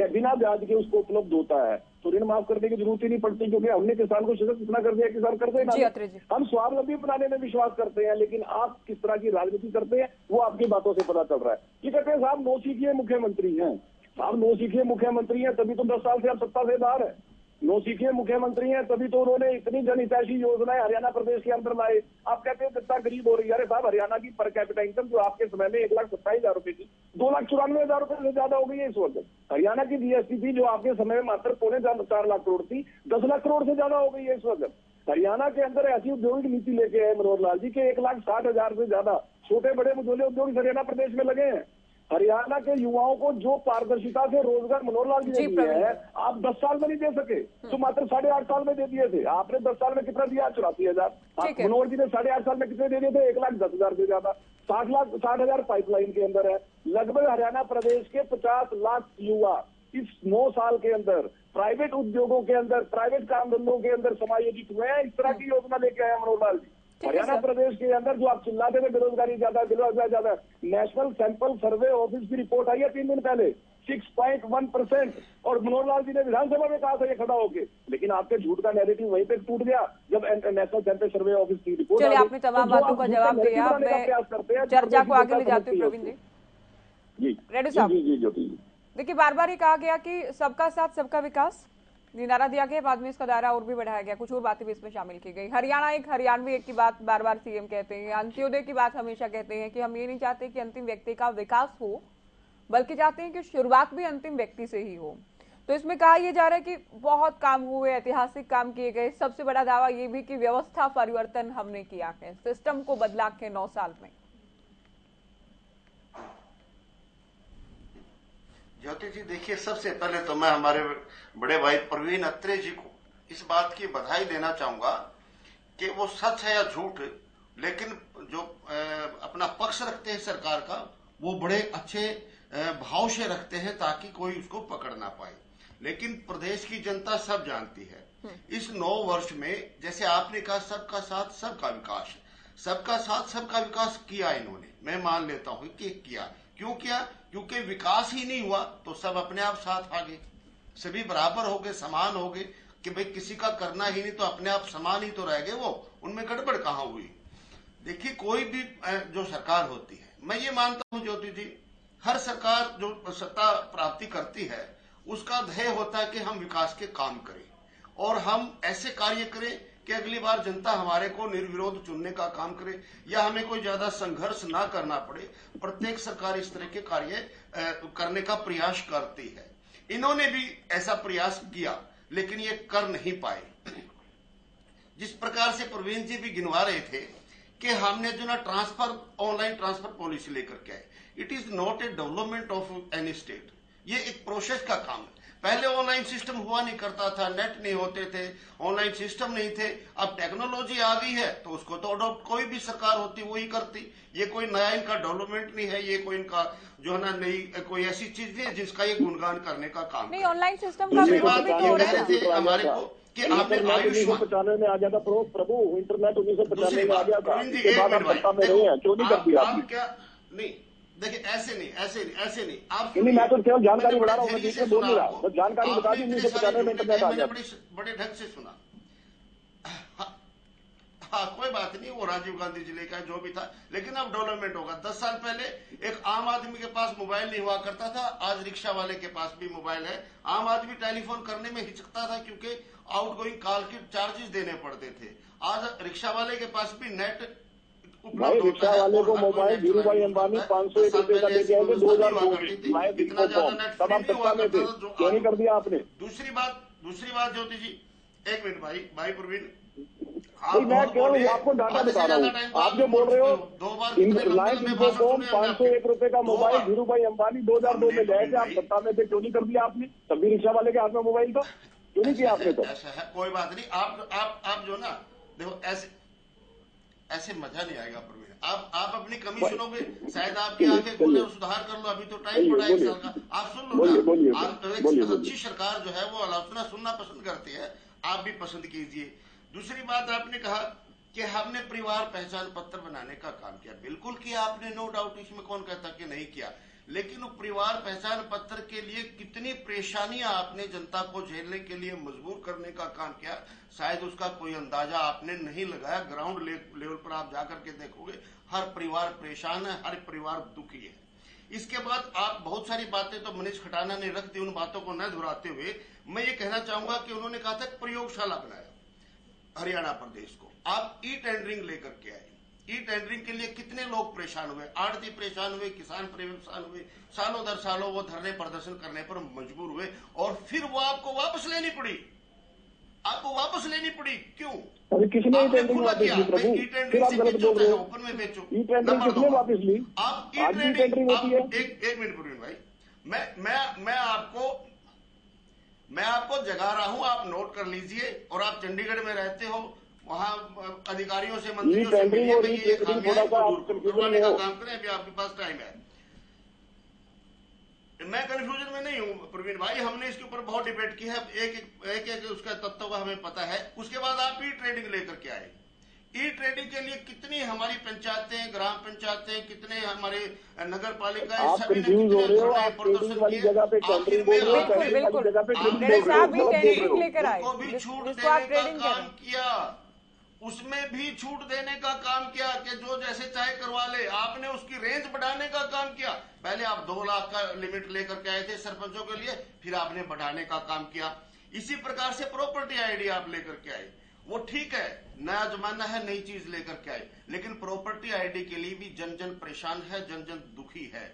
Speaker 7: बिना ब्याज के उसको उपलब्ध होता है, तो ऋण माफ करने की जरूरत ही नहीं पड़ती, क्योंकि हमने किसान को सशक्त इतना कर दिया, किसान करते ना। हम स्वावलंबी बनाने में विश्वास करते हैं, लेकिन आप किस तरह की राजनीति करते हैं वो आपकी बातों से पता चल रहा है। ये कहते हैं साहब नौसिखिए मुख्यमंत्री हैं, साहब नौसिखिए मुख्यमंत्री हैं, तभी तो 10 साल से आप सत्ता से बाहर है। नौसिखिए मुख्यमंत्री हैं, तभी तो उन्होंने इतनी जनहितैषी योजनाएं हरियाणा प्रदेश के अंदर लाए। आप कहते हैं कितना गरीब हो रही है। अरे साहब, हरियाणा की पर कैपिटा इनकम जो आपके समय में 1,27,000 रुपए थी, 2,94,000 रुपए से ज्यादा हो गई है इस वक्त। हरियाणा की जीएसटी थी जो आपके समय में मात्र 4.25 लाख करोड़ थी, 10 लाख करोड़ से ज्यादा हो गई है इस वक्त। हरियाणा के अंदर ऐसी औद्योगिक नीति लेके आए मनोहर लाल जी के 1,60,000 से ज्यादा छोटे बड़े मझोले उद्योग हरियाणा प्रदेश में लगे हैं। हरियाणा के युवाओं को जो पारदर्शिता से रोजगार मनोहर लाल जी ने दिया है, आप 10 साल में नहीं दे सके, तो मात्र 8.5 साल में दे दिए थे। आपने 10 साल में कितना दिया? 84,000। मनोहर जी ने 8.5 साल में कितने दे दिए थे? 1,10,000 से ज्यादा। 60,000 पाइपलाइन के अंदर है। लगभग हरियाणा प्रदेश के 50 लाख युवा इस 9 साल के अंदर प्राइवेट उद्योगों के अंदर, प्राइवेट काम धंधों के अंदर समायोजित हुए हैं। इस तरह की योजना लेके आया मनोहर लाल जी। हरियाणा प्रदेश के अंदर जो आप चिल्लाते थे बेरोजगारी ज्यादा, ज्यादा, नेशनल सैंपल सर्वे ऑफिस की रिपोर्ट आई है 3 दिन पहले, 6.1%। और मनोहर लाल जी ने विधानसभा में कहा था ये खड़ा होके, लेकिन आपके झूठ का नैरेटिव वहीं पे टूट गया जब नेशनल सैंपल सर्वे ऑफिस की रिपोर्ट।
Speaker 1: चलिए, आपने तमाम बातों का जवाब दिया। मैं चर्चा को आगे ले जाती हूँ प्रवीण जी। रेड्डी साहब, देखिए, बार बार ये कहा गया कि सबका साथ सबका विकास, ये नारा दिया गया, बाद में इसका दायरा और भी बढ़ाया गया, कुछ और बातें भी इसमें शामिल की गई। हरियाणा एक, हरियाणवी एक की बात बार बार सीएम कहते हैं। अंत्योदय की बात हमेशा कहते हैं कि हम ये नहीं चाहते कि अंतिम व्यक्ति का विकास हो, बल्कि चाहते हैं कि शुरुआत भी अंतिम व्यक्ति से ही हो। तो इसमें कहा यह जा रहा है कि बहुत काम हुए, ऐतिहासिक काम किए गए। सबसे बड़ा दावा ये भी कि व्यवस्था परिवर्तन हमने किया है, सिस्टम को बदला है 9 साल में।
Speaker 9: ज्योति जी, देखिए, सबसे पहले तो मैं हमारे बड़े भाई प्रवीण अत्रे जी को इस बात की बधाई देना चाहूंगा कि वो सच है या झूठ, लेकिन जो अपना पक्ष रखते हैं सरकार का, वो बड़े अच्छे भाव से रखते हैं ताकि कोई उसको पकड़ ना पाए। लेकिन प्रदेश की जनता सब जानती है इस 9 वर्ष में, जैसे आपने कहा, सबका साथ सबका विकास, सबका साथ सबका विकास किया इन्होंने। मैं मान लेता हूं कि किया। क्यों किया? क्योंकि विकास ही नहीं हुआ तो सब अपने आप साथ आ गए, सभी बराबर हो गए, समान हो गए कि भाई किसी का करना ही नहीं तो अपने आप समान ही तो रह गए। वो उनमें गड़बड़ कहाँ हुई? देखिए, कोई भी जो सरकार होती है, मैं ये मानता हूं ज्योति जी, हर सरकार जो सत्ता प्राप्ति करती है उसका ध्येय होता है कि हम विकास के काम करें और हम ऐसे कार्य करें कि अगली बार जनता हमारे को निर्विरोध चुनने का काम करे या हमें कोई ज्यादा संघर्ष ना करना पड़े। प्रत्येक सरकार इस तरह के कार्य करने का प्रयास करती है। इन्होंने भी ऐसा प्रयास किया, लेकिन ये कर नहीं पाए। जिस प्रकार से प्रवीण जी भी गिनवा रहे थे कि हमने जो ना ऑनलाइन ट्रांसफर पॉलिसी लेकर के आए, it is not a development of any state. ये एक प्रोसेस का काम है। पहले ऑनलाइन सिस्टम हुआ नहीं करता था, नेट नहीं होते थे, ऑनलाइन सिस्टम नहीं थे। अब टेक्नोलॉजी आ गई है तो उसको तो अडॉप्ट कोई भी सरकार होती वही करती। ये कोई नया इनका डेवलपमेंट नहीं है, ये कोई इनका जो है ना नई कोई ऐसी चीज नहीं है जिसका ये गुणगान करने का काम
Speaker 1: नहीं। ऑनलाइन सिस्टम का
Speaker 9: भी तो हमारे को कि आपने आयुष्मान
Speaker 7: 1995 में आ गया था प्रभु, इंटरनेट 1995 में आ गया था।
Speaker 9: आप क्या नहीं, देखिए, ऐसे नहीं आप
Speaker 7: नहीं, मैं तो केवल जानकारी बढ़ा रहा हूँ, मैं जिससे बोल नहीं रहा, बस जानकारी बता दी। 1995 में इंटरनेट आ गया।
Speaker 9: बड़े ढंग से सुना। हाँ, कोई बात नहीं, वो राजीव गांधी जिले का जो भी था, लेकिन अब डेवलपमेंट होगा। 10 साल पहले एक आम आदमी के पास मोबाइल नहीं हुआ करता था, आज रिक्शा वाले के पास भी मोबाइल है। आम आदमी टेलीफोन करने में हिचकता था क्योंकि आउटगोइंग कॉल के चार्जेस देने पड़ते थे। आज रिक्शा वाले के पास भी नेट
Speaker 7: भाई, रिक्शा वाले को मोबाइल धीरू भाई अंबानी 501 रुपए का लेके आएंगे 2002 में,
Speaker 9: इतना ज्यादा नेट
Speaker 7: तब आप सत्ता में थे, क्यों नहीं कर दिया आपने?
Speaker 9: दूसरी बात ज्योति जी, 1 मिनट भाई प्रवीण,
Speaker 7: मैं केवल आपको डाटा बता रहा हूँ। आप जो बोल रहे हो, रिलायंस इन्फोकॉम 501 रुपए का मोबाइल धीरू भाई अंबानी 2002 में गए थे, आप सत्ता में थे, क्यों नहीं कर दिया आपने? तब भी रिक्शा वाले के हाथ में मोबाइल था, क्यों नहीं किया आपने? तो
Speaker 9: कोई बात नहीं, आप जो ना, देखो, ऐसे मजा नहीं आएगा प्रवीण। आप अपनी कमी सुनोगे, शायद आपकी आंखें खोले और सुधार कर लो। अभी तो टाइम पड़ा 1 साल का, आप सुन लो ना। आप अच्छी सरकार जो है वो आलोचना सुनना पसंद करती है, आप भी पसंद कीजिए। दूसरी बात, आपने कहा कि हमने परिवार पहचान पत्र बनाने का काम किया। बिल्कुल किया आपने, नो डाउट, इसमें कौन कहता कि नहीं किया। लेकिन वो परिवार पहचान पत्र के लिए कितनी परेशानियां आपने जनता को झेलने के लिए मजबूर करने का काम किया, शायद उसका कोई अंदाजा आपने नहीं लगाया। ग्राउंड लेवल पर आप जाकर के देखोगे, हर परिवार परेशान है, हर परिवार दुखी है। इसके बाद आप बहुत सारी बातें तो मनीष खटाना ने रख दी, उन बातों को न दोहराते हुए मैं ये कहना चाहूंगा कि उन्होंने कहा था प्रयोगशाला बनाया हरियाणा प्रदेश को। आप ई टेंडरिंग लेकर के आए। ई टेंडरिंग के लिए कितने लोग परेशान हुए, आड़ती परेशान हुए, किसान परेशान हुए, सालों दर सालों वो धरने प्रदर्शन करने पर मजबूर हुए और फिर वो आपको वापस लेनी पड़ी। आपको वापस लेनी पड़ी क्यों?
Speaker 7: अरे किसने ई टेंडरिंग वापस ली प्रभु? फिर आप गलत बोल रहे हो।
Speaker 9: ओपन में बेचो।
Speaker 7: ई टेंडरिंग किसने वापस ली?
Speaker 9: आप
Speaker 7: आज ई टेंडरिंग होती है।
Speaker 9: एक मिनट प्रवीण भाई, मैं आपको जगा रहा हूं, आप नोट कर लीजिए। और आप चंडीगढ़ में रहते हो, वहां अधिकारियों से मंत्रियों से मिलिए, ये खामियां करवाने का काम करें। अभी आपके पास टाइम है। मैं कंफ्यूजन में नहीं हूं प्रवीण भाई, हमने इसके ऊपर बहुत डिबेट की है, एक उसका तत्व हमें पता है। उसके बाद आप ई ट्रेडिंग लेकर के आए। ई ट्रेडिंग के लिए कितनी हमारी पंचायतें, ग्राम पंचायतें, कितने हमारे नगर पालिका, सभी ने प्रदर्शन किए। उनको भी छूट देने का काम किया, उसमें भी छूट देने का काम किया कि जो जैसे चाहे करवा ले। आपने उसकी रेंज बढ़ाने का काम किया। पहले आप 2 लाख का लिमिट लेकर के आए थे सरपंचों के लिए, फिर आपने बढ़ाने का काम किया। इसी प्रकार से प्रॉपर्टी आईडी आप लेकर के आए। वो ठीक है, नया जमाना है, नई चीज लेकर के आए, लेकिन प्रॉपर्टी आईडी के लिए भी जन जन परेशान है, जन जन दुखी है।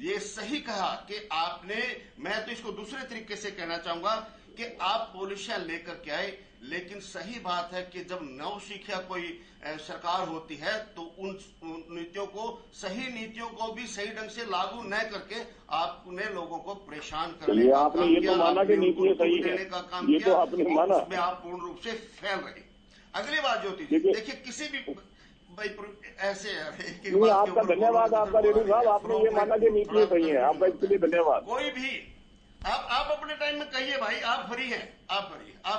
Speaker 9: ये सही कहा कि आपने, मैं तो इसको दूसरे तरीके से कहना चाहूंगा कि आप पॉलिसियां लेकर के आए, लेकिन सही बात है कि जब नव शिक्षा कोई सरकार होती है तो उन नीतियों को, सही नीतियों को भी सही ढंग से लागू न करके आपने लोगों को परेशान करने का काम किया, देने का काम किया, उसमें आप पूर्ण रूप से फैल रहे। अगली बात जो थी, देखिए किसी भी भाई ऐसे
Speaker 7: आपका धन्यवाद, आपका रेडू साहब, आपने ये माना कि नीति सही है, आपका इसके लिए धन्यवाद।
Speaker 9: कोई भी आप अपने टाइम में कहिए भाई, आप फ्री हैं, आप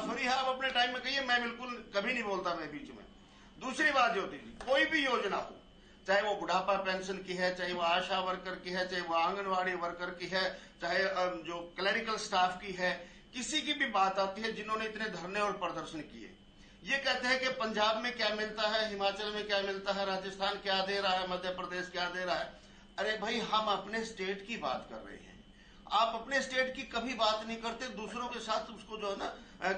Speaker 9: फ्री है, आप अपने टाइम में कहिए, मैं बिल्कुल कभी नहीं बोलता मैं बीच में। दूसरी बात जो होती थी, कोई भी योजना हो, चाहे वो बुढ़ापा पेंशन की है, चाहे वो आशा वर्कर की है, चाहे वो आंगनवाड़ी वर्कर की है, चाहे जो क्लरिकल स्टाफ की है, किसी की भी बात आती है जिन्होंने इतने धरने और प्रदर्शन किए, ये कहते हैं कि पंजाब में क्या मिलता है, हिमाचल में क्या मिलता है, राजस्थान क्या दे रहा है, मध्य प्रदेश क्या दे रहा है। अरे भाई, हम अपने स्टेट की बात कर रहे हैं, आप अपने स्टेट की कभी बात नहीं करते, दूसरों के साथ उसको जो है ना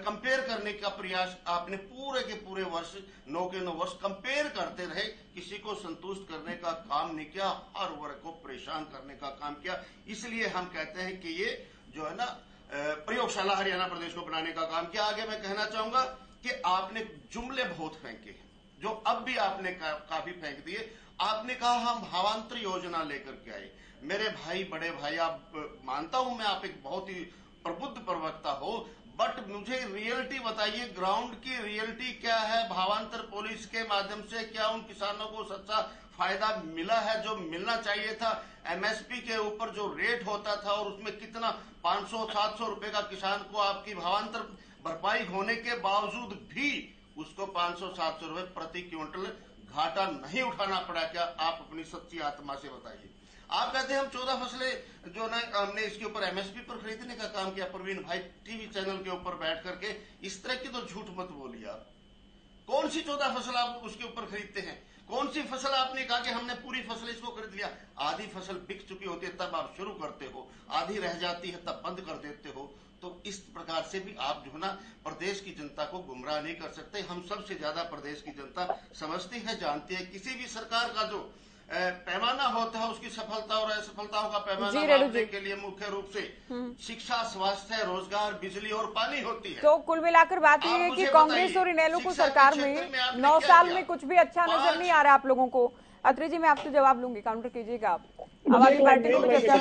Speaker 9: कंपेयर करने का प्रयास आपने पूरे के पूरे वर्ष 9 के 9 वर्ष कंपेयर करते रहे, किसी को संतुष्ट करने का काम नहीं किया, हर वर्ग को परेशान करने का काम किया। इसलिए हम कहते हैं कि ये जो है ना प्रयोगशाला हरियाणा प्रदेश को बनाने का काम किया। आगे मैं कहना चाहूंगा कि आपने जुमले बहुत फेंके हैं, जो अब भी आपने काफी फेंक दिए। आपने कहा हम भावांतर योजना लेकर के आए। मेरे भाई, बड़े भाई, आप मानता हूं मैं आप एक बहुत ही प्रबुद्ध प्रवक्ता हो, बट मुझे रियलिटी बताइए, ग्राउंड की रियलिटी क्या है? भावांतर पॉलिसी के माध्यम से क्या उन किसानों को सच्चा फायदा मिला है जो मिलना चाहिए था? एमएसपी के ऊपर जो रेट होता था और उसमें कितना 500-700 रुपए का किसान को आपकी भावांतर भरपाई होने के बावजूद भी उसको 500-700 रुपए प्रति क्विंटल घाटा नहीं उठाना पड़ा। क्या आप अपनी सच्ची आत्मा से बताइए। आप कहते हैं हम 14 फसलें जो ना हमने इसके ऊपर एमएसपी पर खरीदने का काम किया। प्रवीण भाई, टीवी चैनल के ऊपर बैठ करके इस तरह की तो झूठ मत बोलिए। आप कौन सी 14 फसल आप उसके ऊपर खरीदते हैं? कौन सी फसल आपने कहा कि हमने पूरी फसल इसको खरीद लिया? आधी फसल बिक चुकी होती है तब आप शुरू करते हो, आधी रह जाती है तब बंद कर देते हो। तो इस प्रकार से भी आप जो है ना प्रदेश की जनता को गुमराह नहीं कर सकते। हम सबसे ज्यादा प्रदेश की जनता समझती है, जानती है। किसी भी सरकार का जो पैमाना होता है, उसकी सफलता और असफलताओं का पैमाना नापने के लिए मुख्य रूप से शिक्षा, स्वास्थ्य, रोजगार, बिजली और पानी होती है।
Speaker 1: तो कुल मिलाकर बात यह है कि कांग्रेस और इनेलो को सरकार में 9 साल में कुछ भी अच्छा नजर नहीं आ रहा आप लोगों को। अत्रे जी, मैं आपसे जवाब लूंगी, काउंटर कीजिएगा आप। आम आदमी पार्टी को चर्चा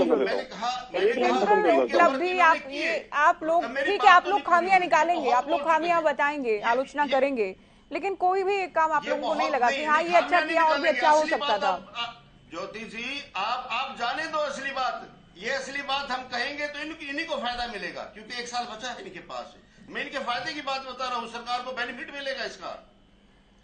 Speaker 1: उपलब्धि आप लोग, ठीक है, आप लोग खामियां निकालेंगे, आप लोग खामियां बताएंगे, आलोचना करेंगे, लेकिन कोई भी एक काम आप लोगों को नहीं लगा कि हाँ ये अच्छा किया और भी अच्छा हो सकता था।
Speaker 9: ज्योति जी, आप जाने दो असली बात। ये असली बात हम कहेंगे तो इन्हीं को फायदा मिलेगा, क्योंकि 1 साल बचा है इनके पास। मैं इनके फायदे की बात बता रहा हूँ, सरकार को बेनिफिट मिलेगा इसका।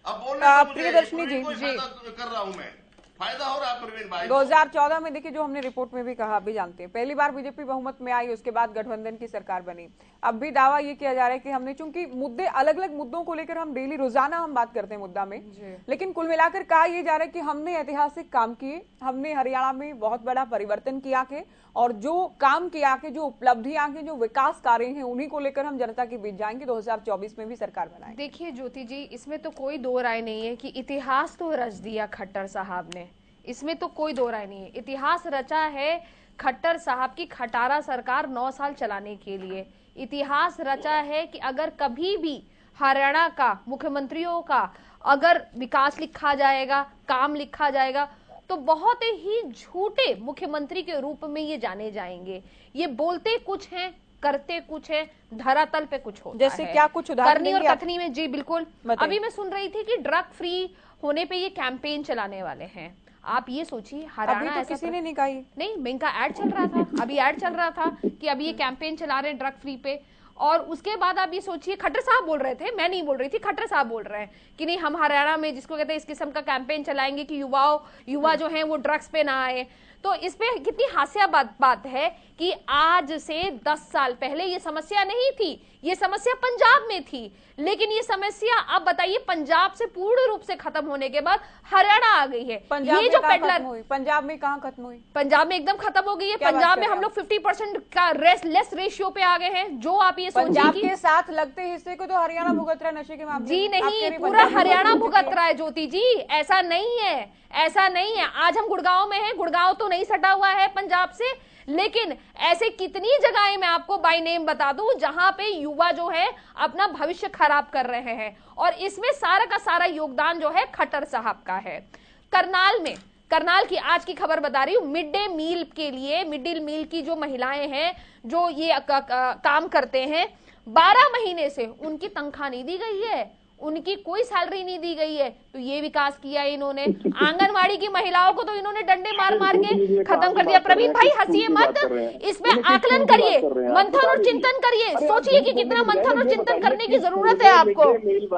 Speaker 9: अब बोल रहे
Speaker 1: प्रियदर्शनी जी
Speaker 9: कर रहा हूँ मैं। फायदा हो रहा है प्रवीण भाई।
Speaker 1: 2014 में देखिए, जो हमने रिपोर्ट में भी कहा, अभी जानते हैं, पहली बार बीजेपी बहुमत में आई, उसके बाद गठबंधन की सरकार बनी। अब भी दावा ये किया जा रहा है कि हमने, चूंकि मुद्दे अलग अलग मुद्दों को लेकर हम डेली रोजाना हम बात करते हैं मुद्दा में, लेकिन कुल मिलाकर कहा यह जा रहा है कि हमने ऐतिहासिक काम किए, हमने हरियाणा में बहुत बड़ा परिवर्तन किया के, और जो काम किया के, जो उपलब्धियां के, जो विकास कार्य हैं, उन्हीं को लेकर हम जनता के बीच जाएंगे, 2024 में भी सरकार बनाएंगे।
Speaker 10: देखिए ज्योति जी, इसमें तो कोई दो राय नहीं है कि इतिहास तो रच दिया खट्टर साहब ने, इसमें तो कोई दो राय नहीं है। इतिहास रचा है खट्टर साहब की खटारा सरकार 9 साल चलाने के लिए। इतिहास रचा है कि अगर कभी भी हरियाणा का मुख्यमंत्रियों का अगर विकास लिखा जाएगा, काम लिखा जाएगा, तो बहुत ही झूठे मुख्यमंत्री के रूप में ये जाने जाएंगे। ये बोलते कुछ हैं, करते कुछ है, धरातल पे कुछ होता
Speaker 1: जैसे
Speaker 10: है।
Speaker 1: क्या कुछ उदाहरण
Speaker 10: करनी और कथनी में, जी बिल्कुल। अभी मैं सुन रही थी कि ड्रग फ्री होने पे ये कैंपेन चलाने वाले हैं। आप ये सोचिए, हरियाणा
Speaker 1: तो किसी ने नहीं कहा,
Speaker 10: नहीं, बैंक का ऐड चल रहा था, अभी ऐड चल रहा था कि अभी ये कैंपेन चला रहे हैं ड्रग फ्री पे। और उसके बाद आप ये सोचिए, खट्टर साहब बोल रहे थे, मैं नहीं बोल रही थी, खट्टर साहब बोल रहे हैं कि नहीं, हम हरियाणा में जिसको कहते हैं इस किस्म का कैंपेन चलाएंगे कि युवा जो हैं वो ड्रग्स पे ना आए। तो इस पे कितनी हास्यास्पद बात है कि आज से 10 साल पहले ये समस्या नहीं थी, ये समस्या पंजाब में थी, लेकिन ये समस्या अब बताइए पंजाब से पूर्ण रूप से खत्म होने के बाद हरियाणा आ गई है। ये जो पेडलर,
Speaker 1: पंजाब में कहां खत्म हुई?
Speaker 10: पंजाब में एकदम खत्म हो गई है। पंजाब में हम लोग 50% का लेस रेशियो पे आ गए हैं। जो आप ये
Speaker 1: पंजाब के साथ लगते हिस्से को तो हरियाणा भुगत रहा है नशे के मामले
Speaker 10: जी नहीं, पूरा हरियाणा भुगत रहा है ज्योति जी, ऐसा नहीं है, ऐसा नहीं है। आज हम गुड़गांव में हैं, गुड़गांव तो नहीं सटा हुआ है पंजाब से, लेकिन ऐसे कितनी जगहें मैं आपको बाय नेम बता दूं जहां पे युवा जो है अपना भविष्य खराब कर रहे हैं, और इसमें सारा का सारा योगदान जो है खट्टर साहब का है। करनाल में, करनाल की आज की खबर बता रही हूँ, मिड डे मील के लिए, मिड डे मील की जो महिलाएं हैं जो ये काम करते हैं, 12 महीने से उनकी तनख्वाह नहीं दी गई है, उनकी कोई सैलरी नहीं दी गई है। तो ये विकास किया इन्होंने। आंगनवाड़ी की महिलाओं को तो इन्होंने डंडे मार मार के खत्म कर दिया। प्रवीण भाई हंसिए मत, इसमें आकलन करिए, मंथन और चिंतन करिए, सोचिए कि कितना मंथन और चिंतन करने की जरूरत है आपको। अनिल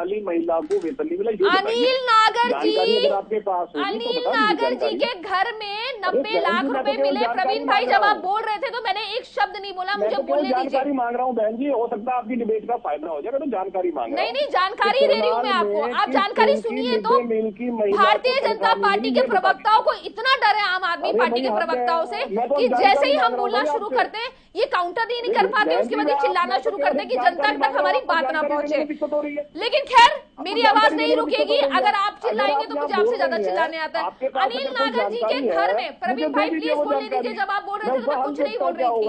Speaker 10: नागर जी के घर में 90 लाख रुपए मिले। प्रवीण भाई जब आप बोल रहे थे तो मैंने एक शब्द नहीं बोला, मुझे बोलने दीजिए।
Speaker 7: जानकारी मांग रहा हूँ बहन जी, हो सकता है आपकी डिबेट का फायदा हो जाए, तो जानकारी मांग रहा हूं।
Speaker 10: नहीं, जानकारी दे रही हूँ मैं आपको, आप जानकारी सुनिए। तो भारतीय जनता पार्टी के प्रवक्ताओं को इतना डर है, आम आदमी पार्टी के प्रवक्ताओं से, कि जैसे ही हम बोलना शुरू करते हैं ये काउंटर ही नहीं कर पाते, उसके बाद ये चिल्लाना शुरू करते हैं कि जनता तक हमारी बात ना पहुंचे। लेकिन खैर, मेरी आवाज नहीं रुकेगी, अगर आप चिल्लाएंगे तो मुझे आपसे ज्यादा चिल्लाने आता है। अनिल नागर जी के घर में, प्रवीण भाई प्लीज बोलने दीजिए, जब आप बोल रहे थे तो मैं कुछ नहीं बोल रही थी।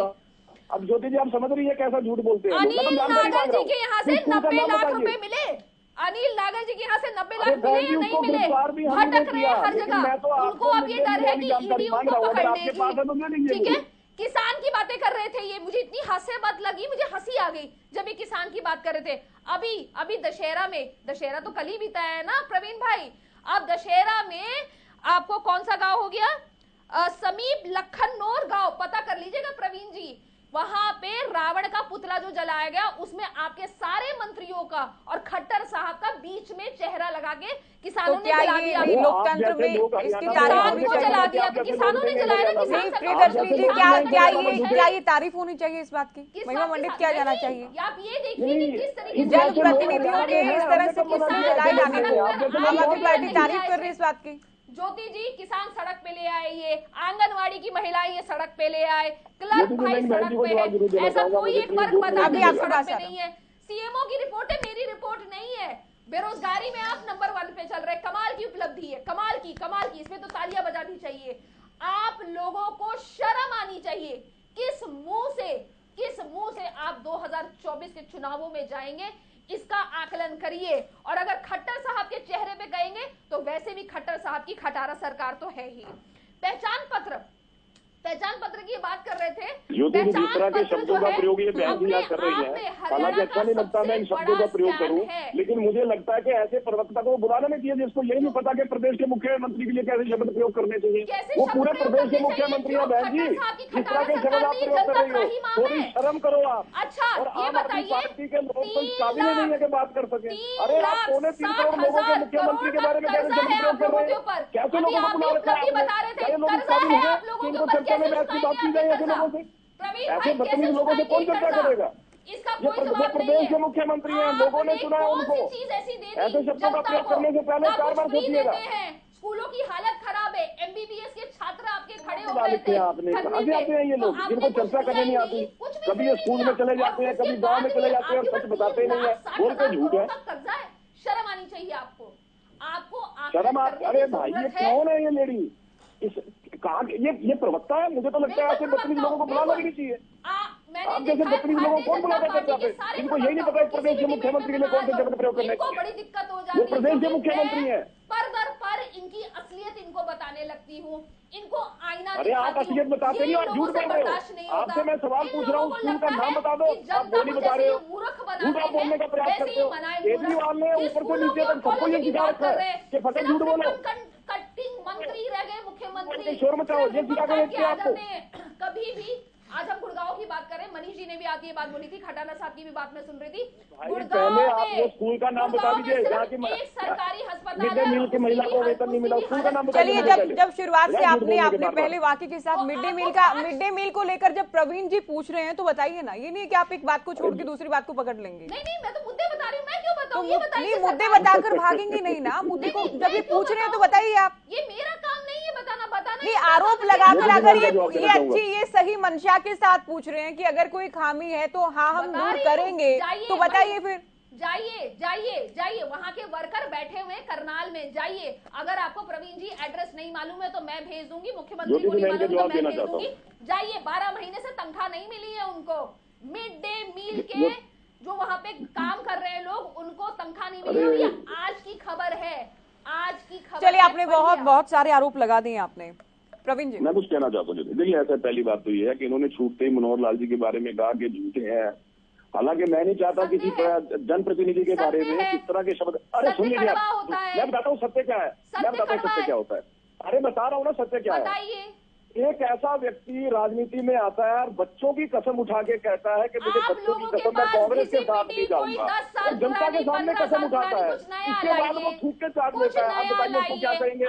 Speaker 7: अब ज्योति जी आप समझ रही है कैसा झूठ बोलते हैं।
Speaker 10: अनिल नागर जी के यहाँ से 90 लाख रुपए मिले, अनिल नागर जी के यहाँ से 90 लाख मिले या नहीं मिले, भटक रहे हैं हर जगह। उनको अब ये डर है कि ईडी उनको पकड़ लेगी। ठीक है, किसान की बातें कर रहे थे ये, मुझे इतनी हास्य बात लगी, मुझे हंसी आ गई जब ये किसान की बात कर रहे थे। अभी दशहरा में, दशहरा तो कल ही बीता है ना प्रवीण भाई, अब दशहरा में आपको कौन सा गांव हो गया, समीप लखनौर गांव, पता कर लीजिएगा प्रवीण जी, वहां पे रावण का पुतला जो जलाया गया, उसमें आपके सारे मंत्रियों का और खट्टर साहब का बीच में चेहरा लगा के किसानों ने जला दिया।
Speaker 1: लोकतंत्र में इसकी तारीफ
Speaker 10: को जला दिया, तो किसानों ने जलाया ना।
Speaker 1: प्रियदर्शनी जी, क्या ये तारीफ होनी चाहिए इस बात की, महिमा मंडित किया जाना चाहिए?
Speaker 10: आप ये देखिए कि किस तरीके से
Speaker 1: जनप्रतिनिधियों के इस तरह से किसान जलाए जाने को आम आदमी पार्टी तारीफ कर रही है इस बात की।
Speaker 10: ज्योति जी, किसान सड़क पे ले आए, ये आंगनवाड़ी की महिलाएं ये सड़क पे ले आए, क्लर्क भाई सड़क पे है, ऐसा कोई एक वर्ग बता दें सड़क पे नहीं है। सीएमओ की रिपोर्ट है, मेरी रिपोर्ट नहीं है। बेरोजगारी में आप नंबर 1 पे चल रहे, कमाल की उपलब्धि है, कमाल की, इसमें तो तालियां बजानी चाहिए। आप लोगों को शर्म आनी चाहिए। किस मुंह से आप 2024 के चुनावों में जाएंगे, इसका आकलन करिए। और अगर खट्टर साहब के चेहरे पे गएंगे तो वैसे भी खट्टर साहब की खटारा सरकार तो है ही। पहचान पत्र की बात बात कर रहे थे,
Speaker 7: ज्योति जी जिस तरह के शब्दों का प्रयोग ये बहन जी यहाँ कर रही है, हालांकि अच्छा नहीं लगता मैं इन शब्दों का प्रयोग करूं, लेकिन मुझे लगता है कि ऐसे प्रवक्ता को बुलाना नहीं चाहिए जिसको यही नहीं पता कि प्रदेश के मुख्यमंत्री के लिए कैसे शब्द प्रयोग करने चाहिए। वो पूरे प्रदेश के मुख्यमंत्री है बहन जी, जिस तरह के शब्द आप प्रयोग कर रही हो, थोड़ी शर्म करो आप।
Speaker 10: अच्छा,
Speaker 7: और आम आदमी पार्टी के लोग तो इस काबिल नहीं है कि बात कर सके। अरे आप 3.25 करोड़ लोगों के मुख्यमंत्री के बारे में कैसे शब्द प्रयोग कर रहे हैं? कैसे लोगों को बुला रखा है आपने? कई लोग इस काबिल है कि इनको चर्चा में बैठ की बात की जाए ऐसे लोगों से? ऐसे बदतमीज लोगों से कौन चर्चा करेगा? ये प्रदेश के मुख्यमंत्री हैं, लोगों ने चुना है उनको। ऐसे शब्दों का प्रयोग करने से पहले 4 बार सोचिएगा।
Speaker 10: स्कूलों की हालत खराब है, MBBS के छात्र आपके खड़े हो
Speaker 7: गए थे। आपने कहाँ से आते हैं ये लोग जिनको चर्चा करने नहीं आती? कभी ये स्कूल में चले जाते हैं, कभी गांव में चले जाते हैं और सच बताते नहीं है, बोलते झूठ है।
Speaker 10: शर्म आनी चाहिए आपको,
Speaker 7: शर्म। अरे भाई ये कौन है ये लेडी? इस कहा ये प्रवक्ता है? मुझे तो लगता है ऐसे बदतमीज लोगों को बुलाना भी नहीं चाहिए। आप जैसे बदतमीज लोगों को कौन बुलाता है चर्चा पे? इनको यही नहीं पता इस प्रदेश के मुख्यमंत्री के लिए कौन से शब्द प्रयोग करने चाहिए।
Speaker 10: बड़ी दिक्कत हो जाती है,
Speaker 7: वो प्रदेश के मुख्यमंत्री है।
Speaker 10: पर दर पर इनकी असलियत इनको बताने लगती हूँ, इनको आईना।
Speaker 7: अरे आप असलियत बताते नहीं, आप झूठ बोल रहे हो। आपसे मैं सवाल पूछ रहा हूँ, स्कूल का नाम बता दो, आप वो नहीं बता रहे हो। झूठ आप बोलने का प्रयास करते हो। केजरीवाल ने ऊपर से नीचे तक सबको ये सिखा रखा है कि फटे झूठ बोलो।
Speaker 10: कटिंग मंत्री रह गए मुख्यमंत्री,
Speaker 7: शोर मचाओ, ये सिखा के देखते हैं आपको।
Speaker 10: कभी भी आज हम गुड़गांव की बात करें, मनीष जी ने भी आज ये बात बोली थी, खटाना साहब की भी बात मैं सुन रही थी।
Speaker 7: पहले आप वो स्कूल का नाम बता दीजिए जहाँ की
Speaker 10: सरकारी अस्पताल
Speaker 7: मिड डे मील की महिला को वेतन नहीं मिला, स्कूल का नाम बता
Speaker 1: चलिए, जब शुरुआत से आपने पहले वाकई के साथ मिड डे मील को लेकर जब प्रवीण जी पूछ रहे हैं तो बताइए ना, ये नहीं कि आप एक बात को छोड़ के दूसरी बात को पकड़ लेंगे।
Speaker 10: नहीं, मैं तो मुद्दे बता रही हूँ, मैं क्यों बताऊँ? ये बताइए।
Speaker 1: नहीं, मुद्दे बताकर भागेंगे नहीं ना, मुद्दे को जब ये पूछ रहे हैं तो बताइए आप।
Speaker 10: ये मेरा काम नहीं है बताना
Speaker 1: नहीं, आरोप लगाकर अगर ये अच्छी ये सही मंशा के साथ पूछ रहे हैं कि अगर कोई खामी है तो हाँ हम दूर करेंगे, तो बताइए फिर।
Speaker 10: जाइए वहाँ के वर्कर बैठे हुए करनाल में, जाइए। अगर आपको प्रवीण जी एड्रेस नहीं मालूम है तो मैं भेज दूंगी, मुख्यमंत्री को नहीं मालूम तो मैं भेज दूंगी। जाइए, 12 महीने से तनख्वाह नहीं मिली है उनको। मिड डे मील के जो वहाँ पे काम कर रहे हैं लोग, उनको तनख्वाह नहीं मिली है। आज की खबर है, आज की खबर।
Speaker 1: चलिए, आपने बहुत सारे आरोप लगा दिए आपने। प्रवीण जी,
Speaker 7: मैं कुछ कहना चाहता हूँ। देखिए, ऐसा पहली बात तो ये है कि इन्होंने छूटते ही मनोहर लाल जी के बारे में कहा कि झूठे हैं। हालांकि मैं नहीं चाहता किसी जनप्रतिनिधि के बारे में इस तरह के शब्द। अरे सुनिए, मैं बताता हूँ सत्य क्या है, मैं बताता हूँ सत्य क्या होता है। अरे बता रहा हूँ ना सत्य क्या है। एक ऐसा व्यक्ति राजनीति में आता है और बच्चों की कसम उठा के कहता है कि मुझे बच्चों की कसम मैं कांग्रेस के साथ नहीं जाऊंगा, और जनता के सामने कसम उठाता है, इसके बाद वो थूक के चाट लेता है। आप बताइए उसको क्या कहेंगे?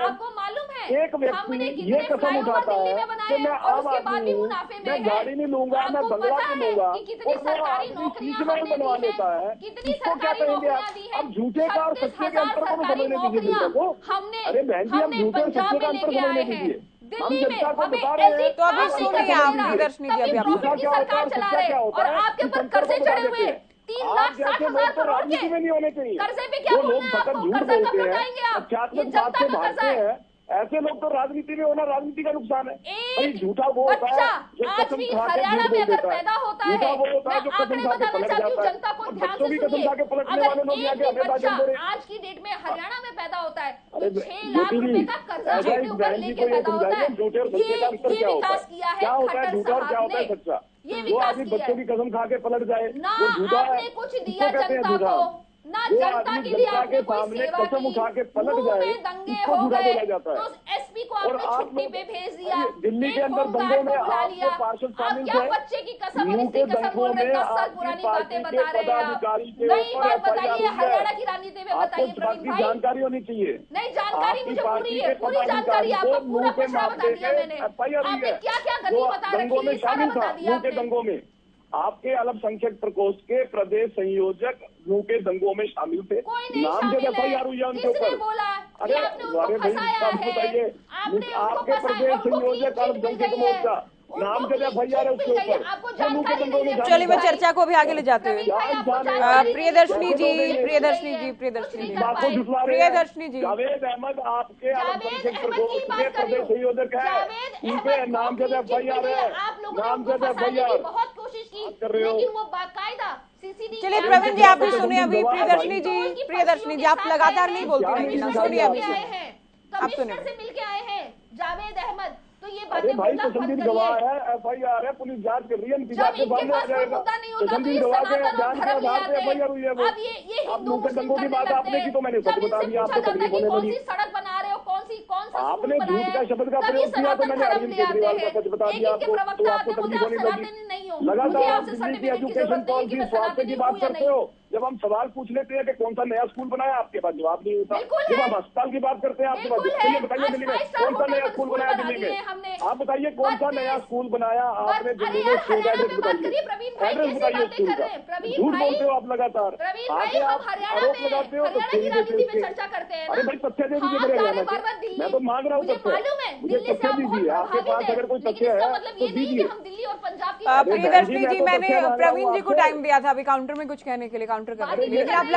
Speaker 7: एक व्यक्ति ये कसम उठाता है कि मैं आम आदमी हूँ, मैं गाड़ी नहीं लूंगा, मैं बंगला नहीं लूंगा, और वो आदमी बीच में बनवा लेता है, इसको क्या कहेंगे आप? अब झूठे का और सच्चे के अंतर को समझने दीजिए जनता को। अरे बहन जी, हम झूठे और सच्चे का अंतर समझने दीजिए। हम जनता को बता रहे हैं।
Speaker 1: तो अभी सुनिए आप प्रियदर्शनी जी, अभी
Speaker 7: झूठा क्या होता है, सच्चा क्या होता है, इस अंतर को बता देते हैं। आप जैसे लोग तो राजनीति में नहीं होने चाहिए। जो लोग सतत झूठ बोलते हैं, अत्यात्मक बात से भागते हैं, ऐसे लोग तो राजनीति में होना राजनीति का नुकसान है। भाई झूठा वो होता है जो कसम खा के झूठ बोल देता है, झूठा वो होता है जो कसम खा के पलट जाता है। बच्चों की कसम खा के पलटने वाले लोग यहाँ के हमें बाजन बोले।
Speaker 10: आज की डेट में हरियाणा में पैदा होता है,
Speaker 7: अरे ज्योति का कर्जा इस बहन जी को ये समझाइए झूठे और सच्चे का अंतर क्या होता है, क्या होता है झूठा और क्या होता है सच्चा। जो आदमी बच्चों की कसम खा के पलट जाए वो झूठा है, इसको कहते हैं झूठा। वो आदमी जनता के सामने कसम उठा के पलट जाए, इसको झूठा बोला जाता है।
Speaker 10: एसपी को
Speaker 7: और आप दिल्ली के अंदर दंगों में आपके पार्षद शामिल थे, यूं के दंगों में आपकी पार्टी के पदाधिकारी के ऊपर FIR हुई है। आपको इस बात की जानकारी होनी चाहिए। आपकी पार्टी के पदाधिकारी को मुंह के मामले में FIR हुई है, जो दंगों में शामिल था। यूं के दंगों में आपके अल्पसंख्यक प्रकोष्ठ के प्रदेश संयोजक यूं के दंगों में शामिल थे, नाम जब FIR हुई है उनके ऊपर। अरे भाई सब बताइए, आपके प्रदेश संयोजक अल्पसंख्यक मोर्चा, नाम जब FIR है उसके ऊपर।
Speaker 1: चलिए, मैं चर्चा को भी आगे ले जाते हुए प्रियदर्शनी जी
Speaker 7: जावेद अहमद आपके अल्पसंख्यक प्रकोष्ठ के प्रदेश संयोजक है, उनके नाम जब FIR है, नाम जब FIR कर रहे हो।
Speaker 1: चलिए प्रवीण जी, आप भी सुनिए अभी। प्रियदर्शनी जी आप लगातार नहीं बोलती रहेंगी ना, सुनिए अभी।
Speaker 10: कमिश्नर से मिलके आए हैं जावेद अहमद, तो ये बातें
Speaker 7: भाई
Speaker 10: बोलना
Speaker 7: तो
Speaker 10: मत
Speaker 7: संदीप गवाह
Speaker 10: करिए।
Speaker 7: है, FIR है, पुलिस जांच कर रही है, इनकी
Speaker 10: जब
Speaker 7: जांच के
Speaker 10: इनके
Speaker 7: सामने आ
Speaker 10: पास कोई
Speaker 7: जाएगा।
Speaker 10: मुद्दा नहीं
Speaker 7: तो
Speaker 10: होता तो
Speaker 7: संदीप
Speaker 10: ये
Speaker 7: गवाह के
Speaker 10: सनातन और
Speaker 7: जांच के
Speaker 10: धर्म ले
Speaker 7: आधार
Speaker 10: आते
Speaker 7: पे
Speaker 10: हैं।
Speaker 7: FIR हुई है वो।
Speaker 10: अब ये
Speaker 7: आप
Speaker 10: हिंदू
Speaker 7: मुंह के
Speaker 10: मुस्लिम
Speaker 7: दंगों की
Speaker 10: करने
Speaker 7: बात
Speaker 10: लगते
Speaker 7: आपने की तो मैंने
Speaker 10: हैं।
Speaker 7: सच
Speaker 10: जब
Speaker 7: बता
Speaker 10: इनसे
Speaker 7: दिया,
Speaker 10: पूछा
Speaker 7: आपको
Speaker 10: जाता है
Speaker 7: तकलीफ
Speaker 10: कि
Speaker 7: होने
Speaker 10: कौन
Speaker 7: लगी।
Speaker 10: सी सड़क बना रहे हो, कौन सा
Speaker 7: आपने
Speaker 10: स्कूल
Speaker 7: झूठ का
Speaker 10: बनाया है,
Speaker 7: शब्द का
Speaker 10: तभी
Speaker 7: प्रयोग किया तो
Speaker 10: सनातन
Speaker 7: मैंने
Speaker 10: धर्म
Speaker 7: अरविंद
Speaker 10: ले आते
Speaker 7: केजरीवाल का
Speaker 10: हैं।
Speaker 7: सच बता
Speaker 10: एक
Speaker 7: दिया
Speaker 10: इनके
Speaker 7: आपको, तो
Speaker 10: प्रवक्ता
Speaker 7: आपको
Speaker 10: आते बोलते
Speaker 7: तकलीफ
Speaker 10: आप
Speaker 7: होने लगी।
Speaker 10: सनातनी नहीं हो, मुझे
Speaker 7: लगातार आप
Speaker 10: आपसे
Speaker 7: दिल्ली की
Speaker 10: सर्टिफिकेट की
Speaker 7: एजुकेशन
Speaker 10: जरूरत नहीं कि
Speaker 7: पॉलिसी,
Speaker 10: मैं
Speaker 7: स्वास्थ्य की
Speaker 10: सनातनी
Speaker 7: बात
Speaker 10: हूँ या
Speaker 7: करते
Speaker 10: नहीं।
Speaker 7: हो, जब हम सवाल पूछ लेते हैं कि कौन सा नया स्कूल बनाया, आपके पास जवाब नहीं होता।
Speaker 10: बिल्कुल
Speaker 7: जब
Speaker 10: है।
Speaker 7: हम अस्पताल की बात करते हैं, आपके पास
Speaker 10: बिल्कुल
Speaker 7: चलिए
Speaker 10: है।
Speaker 7: बताइए
Speaker 10: आज
Speaker 7: दिल्ली में
Speaker 10: 5 स्टार
Speaker 7: कौन सा
Speaker 10: होटल
Speaker 7: नया
Speaker 10: में
Speaker 7: स्कूल
Speaker 10: स्कूल
Speaker 7: बनाया
Speaker 10: बना
Speaker 7: दिल्ली
Speaker 10: दिए
Speaker 7: में।
Speaker 10: हमने।
Speaker 7: आप बताइए कौन सा नया स्कूल बनाया आपने
Speaker 10: अरे
Speaker 7: दिल्ली में,
Speaker 10: यार,
Speaker 7: स्कूल का
Speaker 10: हरियाणा
Speaker 7: एड्रेस
Speaker 10: में बात
Speaker 7: बताइए,
Speaker 10: करिए प्रवीण भाई,
Speaker 7: एड्रेस
Speaker 10: कैसी
Speaker 7: बताइए
Speaker 10: बातें
Speaker 7: स्कूल
Speaker 10: कर
Speaker 7: का।
Speaker 10: रहे हैं प्रवीण
Speaker 7: झूठ
Speaker 10: भाई।
Speaker 7: बोलते हो आप लगातार,
Speaker 10: प्रवीण भाई,
Speaker 7: आके
Speaker 10: हम
Speaker 7: आप
Speaker 10: हरियाणा
Speaker 7: आरोप
Speaker 10: में
Speaker 7: लगाते हो तो
Speaker 10: हरियाणा की
Speaker 7: सही
Speaker 10: राजनीति
Speaker 7: देते
Speaker 10: में
Speaker 7: उसके।
Speaker 10: चर्चा करते हैं
Speaker 7: अरे
Speaker 10: ना।
Speaker 7: भाई तथ्य दे दीजिए
Speaker 10: हाँ,
Speaker 7: मेरे
Speaker 10: जा
Speaker 7: हरियाणा
Speaker 10: रहे
Speaker 7: के,
Speaker 10: बार-बार दिल्ली।
Speaker 7: मैं तो मांग रहा हूँ
Speaker 10: मुझे
Speaker 7: तथ्य।
Speaker 10: मालूम है
Speaker 7: मुझे
Speaker 10: दिल्ली से
Speaker 7: तथ्य
Speaker 10: आप बहुत
Speaker 7: दीजिए, आपके
Speaker 10: प्रभावित
Speaker 7: पास
Speaker 10: हैं,
Speaker 7: अगर कोई
Speaker 10: लेकिन
Speaker 7: तथ्य
Speaker 10: इसका
Speaker 7: है
Speaker 10: मतलब
Speaker 7: तो
Speaker 10: ये नहीं कि
Speaker 7: दीजिए।
Speaker 10: हम दिल्ली और पंजाब की
Speaker 7: अरे बहन
Speaker 1: प्रियदर्शनी
Speaker 7: मैं
Speaker 1: जी,
Speaker 7: तो
Speaker 1: मैंने
Speaker 7: तथ्य मांग रहा हूँ
Speaker 1: प्रवीण जी को
Speaker 7: आपसे।
Speaker 1: टाइम दिया था अभी काउंटर में कुछ कहने के लिए, काउंटर कर रहे थे,
Speaker 10: बातें
Speaker 1: लेकिन आप
Speaker 10: ये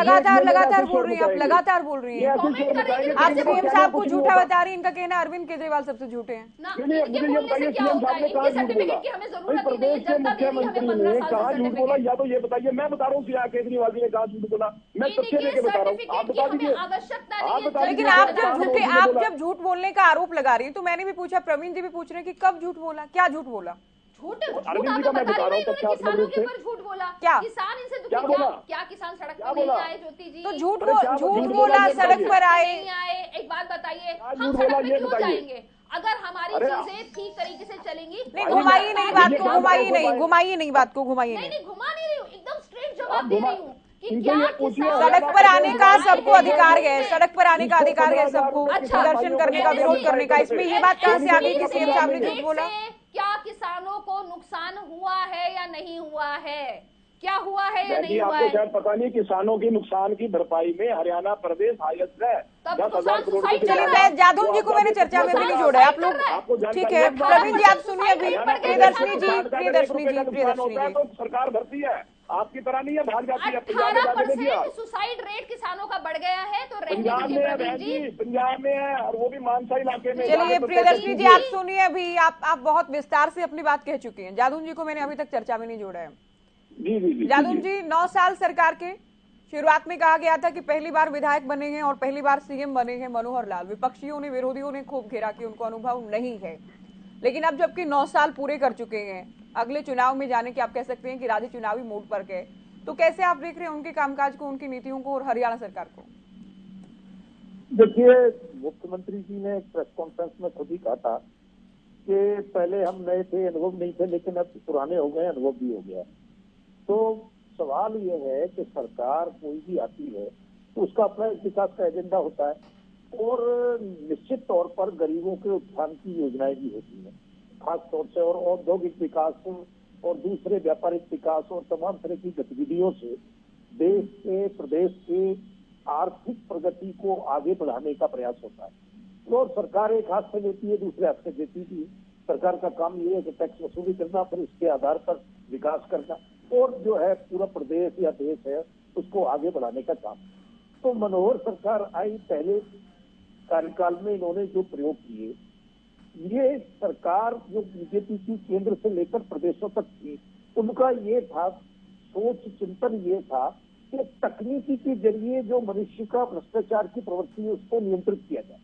Speaker 1: लगातार
Speaker 7: शोर
Speaker 1: बोल रही हैं, आप
Speaker 7: मचाएंगे।
Speaker 1: लगातार बोल रही
Speaker 7: ये
Speaker 1: हैं।
Speaker 7: ऐसे शोर मचाएंगे
Speaker 1: आप
Speaker 7: कि इनके
Speaker 1: सीएम
Speaker 7: पास
Speaker 1: साहब को
Speaker 7: कुछ नहीं
Speaker 1: झूठा
Speaker 7: होगा।
Speaker 1: बता रही हैं, इनका कहना है अरविंद केजरीवाल सबसे झूठे हैं।
Speaker 10: ना,
Speaker 7: सुनिए,
Speaker 10: इनके
Speaker 7: मुझे ये
Speaker 10: बोलने से
Speaker 7: बताइए
Speaker 10: क्या
Speaker 7: सीएम
Speaker 10: होता
Speaker 7: साहब
Speaker 10: है?
Speaker 7: ने कहा
Speaker 10: इनके
Speaker 7: झूठ बोला।
Speaker 10: सर्टिफिकेट की हमें
Speaker 7: भाई
Speaker 10: जरूरत ही नहीं है,
Speaker 7: प्रदेश के
Speaker 10: जनता दे रही है हमें
Speaker 7: मुख्यमंत्री
Speaker 10: 15
Speaker 7: ने
Speaker 10: साल
Speaker 7: कहा
Speaker 10: से
Speaker 7: झूठ बोला,
Speaker 10: सर्टिफिकेट।
Speaker 7: या तो ये बताइए, मैं बता रहा हूँ सीआर केजरीवाल जी ने कहा झूठ बोला, मैं तथ्य
Speaker 10: इनके
Speaker 7: लेके बता रहा हूँ, आप
Speaker 10: सर्टिफिकेट की
Speaker 7: बता
Speaker 10: हमें
Speaker 7: दीजिए।
Speaker 10: आवश्यकता
Speaker 7: आप
Speaker 10: नहीं है।
Speaker 7: बता
Speaker 1: लेकिन
Speaker 7: दीजिए
Speaker 1: आप
Speaker 7: कि
Speaker 1: जब
Speaker 7: कहाँ
Speaker 1: झूठे,
Speaker 7: झूठ
Speaker 1: आप
Speaker 7: बोला।
Speaker 1: जब झूठ बोलने का आरोप लगा रही हैं, तो मैंने भी पूछा, प्रवीण जी भी पूछ रहे हैं कि कब झूठ बोला, क्या झूठ बोला?
Speaker 10: झूठ
Speaker 7: अरविंद जी का मैं बता रहा हूँ तथ्यात्मक रूप से।
Speaker 10: झूठ बोला।
Speaker 1: क्या?
Speaker 10: किसान इनसे दुखी,
Speaker 7: क्या बोला?
Speaker 10: क्या किसान सड़क
Speaker 7: क्या
Speaker 10: पे नहीं
Speaker 7: बोला?
Speaker 10: आए ज्योति जी?
Speaker 1: तो झूठ
Speaker 7: अरे क्या
Speaker 1: झूठ
Speaker 7: झूठ
Speaker 1: बोला,
Speaker 7: बोला ये
Speaker 1: सड़क
Speaker 7: बताइए।
Speaker 1: पर आए।
Speaker 10: नहीं आए। एक बात बताइए,
Speaker 7: क्या
Speaker 10: हम
Speaker 7: झूठ
Speaker 10: सड़क
Speaker 7: बोला
Speaker 10: पे
Speaker 7: ये
Speaker 10: क्यों
Speaker 7: बताइए।
Speaker 10: जाएंगे अगर हमारी
Speaker 7: अरे
Speaker 10: चीजें ठीक तरीके से चलेंगी?
Speaker 1: नहीं,
Speaker 7: भाई,
Speaker 1: घुमाइए नहीं बात को,
Speaker 7: ये
Speaker 1: घुमाइए
Speaker 7: बात
Speaker 1: नहीं,
Speaker 7: को
Speaker 1: घुमाइए नहीं बात को, घुमाइए
Speaker 10: नहीं
Speaker 1: नहीं।
Speaker 10: नहीं, घुमा नहीं रही हूँ, एकदम स्ट्रेट
Speaker 7: आप
Speaker 10: जवाब दे
Speaker 7: घुमा-
Speaker 10: रही हूँ कि
Speaker 7: इनसे
Speaker 10: क्या
Speaker 7: ये पूछिए,
Speaker 10: किसान
Speaker 1: सड़क पर आने का सबको अधिकार है, सड़क पर आने का
Speaker 7: जिसको
Speaker 1: अधिकार है
Speaker 7: 15,000
Speaker 1: सबको,
Speaker 7: रुपए किसान
Speaker 1: प्रदर्शन
Speaker 7: भाइयों
Speaker 1: करने
Speaker 7: को
Speaker 1: का,
Speaker 7: मांगे
Speaker 1: विरोध
Speaker 7: मिलता
Speaker 1: करने
Speaker 7: है
Speaker 1: का।
Speaker 7: कैसे?
Speaker 1: इसमें ये बात कहाँ से आ गई कि
Speaker 7: ऐसे
Speaker 1: सीएम साहब ने झूठ बोला?
Speaker 10: क्या किसानों को नुकसान हुआ है या नहीं हुआ है? क्या हुआ है या
Speaker 7: बहन
Speaker 10: नहीं
Speaker 7: जी,
Speaker 10: हुआ
Speaker 7: आपको
Speaker 10: है?
Speaker 7: शायद पता नहीं, किसानों की नुकसान की भरपाई में हरियाणा प्रदेश हाईएस्ट है,
Speaker 10: तब
Speaker 7: 10,000 करोड़
Speaker 10: सुसाइड
Speaker 7: रुपए।
Speaker 1: चलिए,
Speaker 10: कर रहा है।
Speaker 1: मैं जादव जी को मैंने चर्चा में भी नहीं जोड़ा है, आप लोग
Speaker 7: आपको
Speaker 1: ठीक
Speaker 7: जानकारी
Speaker 1: है।
Speaker 7: है?
Speaker 1: प्रवीण जी आप सुनिए अभी,
Speaker 7: हरियाणा प्रदेश
Speaker 1: प्रियदर्शनी
Speaker 7: में
Speaker 1: जी,
Speaker 7: किसान का अगर 1
Speaker 1: प्रियदर्शनी
Speaker 7: रुपए का
Speaker 1: जी,
Speaker 7: नुकसान होता
Speaker 1: प्रियदर्शनी
Speaker 7: है
Speaker 1: जी।
Speaker 7: तो सरकार भरती है, आपकी तरह नहीं है, बाहर जाती है। पंजाब में जाके देखिए
Speaker 10: 18%
Speaker 7: आप,
Speaker 10: सुसाइड रेट किसानों का बढ़ गया है, तो रहने
Speaker 7: पंजाब
Speaker 10: दीजिए
Speaker 7: में है
Speaker 10: प्रवीण
Speaker 7: बहन
Speaker 10: जी।
Speaker 7: जी, पंजाब में है, और वो भी मानसा इलाके में।
Speaker 1: चलिए
Speaker 7: जाके तो
Speaker 1: प्रियदर्शनी जी
Speaker 7: देखिए।
Speaker 1: आप सुनिए अभी, आप बहुत विस्तार से अपनी बात कह चुकी हैं। जादव जी को मैंने अभी तक चर्चा में नहीं जोड़ा है।
Speaker 7: जी जी जी
Speaker 1: जादव जी, 9 साल सरकार के शुरुआत में कहा गया था कि पहली बार विधायक बने हैं और पहली बार सीएम बने हैं मनोहर लाल। विपक्षियों ने, विरोधियों ने खूब घेरा कि उनको अनुभव नहीं है, लेकिन अब जबकि 9 साल पूरे कर चुके हैं, अगले चुनाव में जाने की आप कह सकते हैं कि राज्य चुनावी मोड पर गए, तो कैसे आप देख रहे हैं उनके कामकाज को, उनकी नीतियों को और हरियाणा सरकार को?
Speaker 11: देखिए, मुख्यमंत्री जी ने प्रेस कॉन्फ्रेंस में खुद ही कहा था कि पहले हम नए थे, अनुभव नहीं थे, लेकिन अब पुराने हो गए, अनुभव भी हो गया। तो सवाल ये है कि सरकार कोई भी आती है तो उसका अपना एक विकास का एजेंडा होता है और निश्चित तौर पर गरीबों के उत्थान की योजनाएं भी होती हैं, खास तौर से, और औद्योगिक विकास और दूसरे व्यापारिक विकास और तमाम तरह की गतिविधियों से देश के, प्रदेश के आर्थिक प्रगति को आगे बढ़ाने का प्रयास होता है। और सरकार एक हाथ से लेती है, दूसरे हाथ से देती भी। सरकार का काम ये है कि टैक्स वसूली करना, फिर उसके आधार पर विकास करना, और जो है पूरा प्रदेश या देश है उसको आगे बढ़ाने का काम। तो मनोहर सरकार आई, पहले कार्यकाल में इन्होंने जो प्रयोग किए, ये सरकार जो बीजेपी की केंद्र से लेकर प्रदेशों तक थी, उनका ये था, सोच चिंतन ये था कि तकनीकी के जरिए जो मनुष्य का भ्रष्टाचार की प्रवृत्ति है उसको नियंत्रित किया जाए।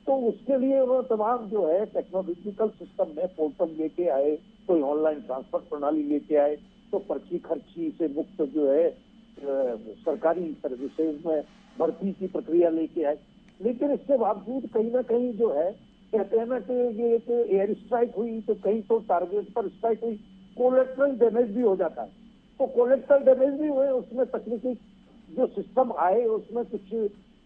Speaker 11: तो उसके लिए उन्होंने तमाम जो है टेक्नोलॉजिकल सिस्टम में पोर्टल लेके आए, कोई ऑनलाइन ट्रांसफर प्रणाली लेके आए, तो पर्ची खर्ची से मुक्त जो है सरकारी सर्विसेज में भर्ती की प्रक्रिया लेके आए। लेकिन इसके बावजूद कहीं ना कहीं जो है, कहते हैं ना कि ये एक एयर स्ट्राइक हुई तो कहीं तो टारगेट पर स्ट्राइक हुई, कोलेट्रल डैमेज भी हो जाता है। तो कोलेट्रल डैमेज भी हुए, उसमें तकनीकी जो सिस्टम आए उसमें कुछ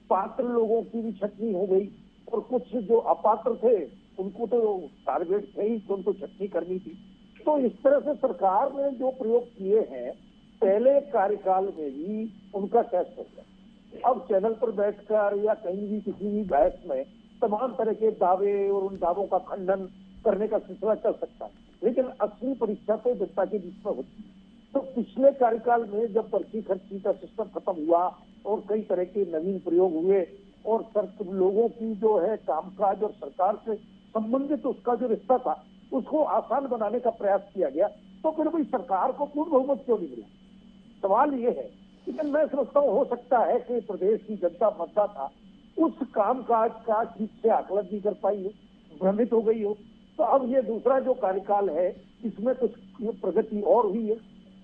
Speaker 11: पात्र लोगों की भी छटनी हो गई और कुछ जो अपात्र थे उनको तो टारगेट थे ही, तो उनको छटनी करनी थी। तो इस तरह से सरकार ने जो प्रयोग किए हैं पहले कार्यकाल में भी उनका टेस्ट हो गया। अब चैनल पर बैठकर या कहीं भी किसी भी बहस में तमाम तरह के दावे और उन दावों का खंडन करने का सिलसिला चल सकता है, लेकिन असली परीक्षा तो जनता के बीच में होती है। तो पिछले कार्यकाल में जब पर्ची खर्ची का सिस्टम खत्म हुआ और कई तरह के नवीन प्रयोग हुए और लोगों की जो है कामकाज और सरकार से संबंधित उसका जो रिश्ता था उसको आसान बनाने का प्रयास किया गया, तो फिर भाई सरकार को पूर्ण बहुमत क्यों नहीं मिला? सवाल ये है। लेकिन मैं समझता हूँ हो सकता है कि प्रदेश की जनता मद्दा था, उस कामकाज का ठीक से आकलन नहीं कर पाई हो, भ्रमित हो गई हो, तो अब ये दूसरा जो कार्यकाल है इसमें कुछ प्रगति और हुई है।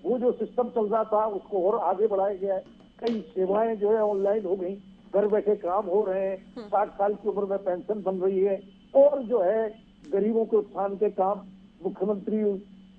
Speaker 11: वो जो सिस्टम चल रहा था उसको और आगे बढ़ाया गया है। कई सेवाएं जो है ऑनलाइन हो गई, घर बैठे काम हो रहे हैं, 60 साल की उम्र में पेंशन बन रही है, और जो है गरीबों के उत्थान के काम, मुख्यमंत्री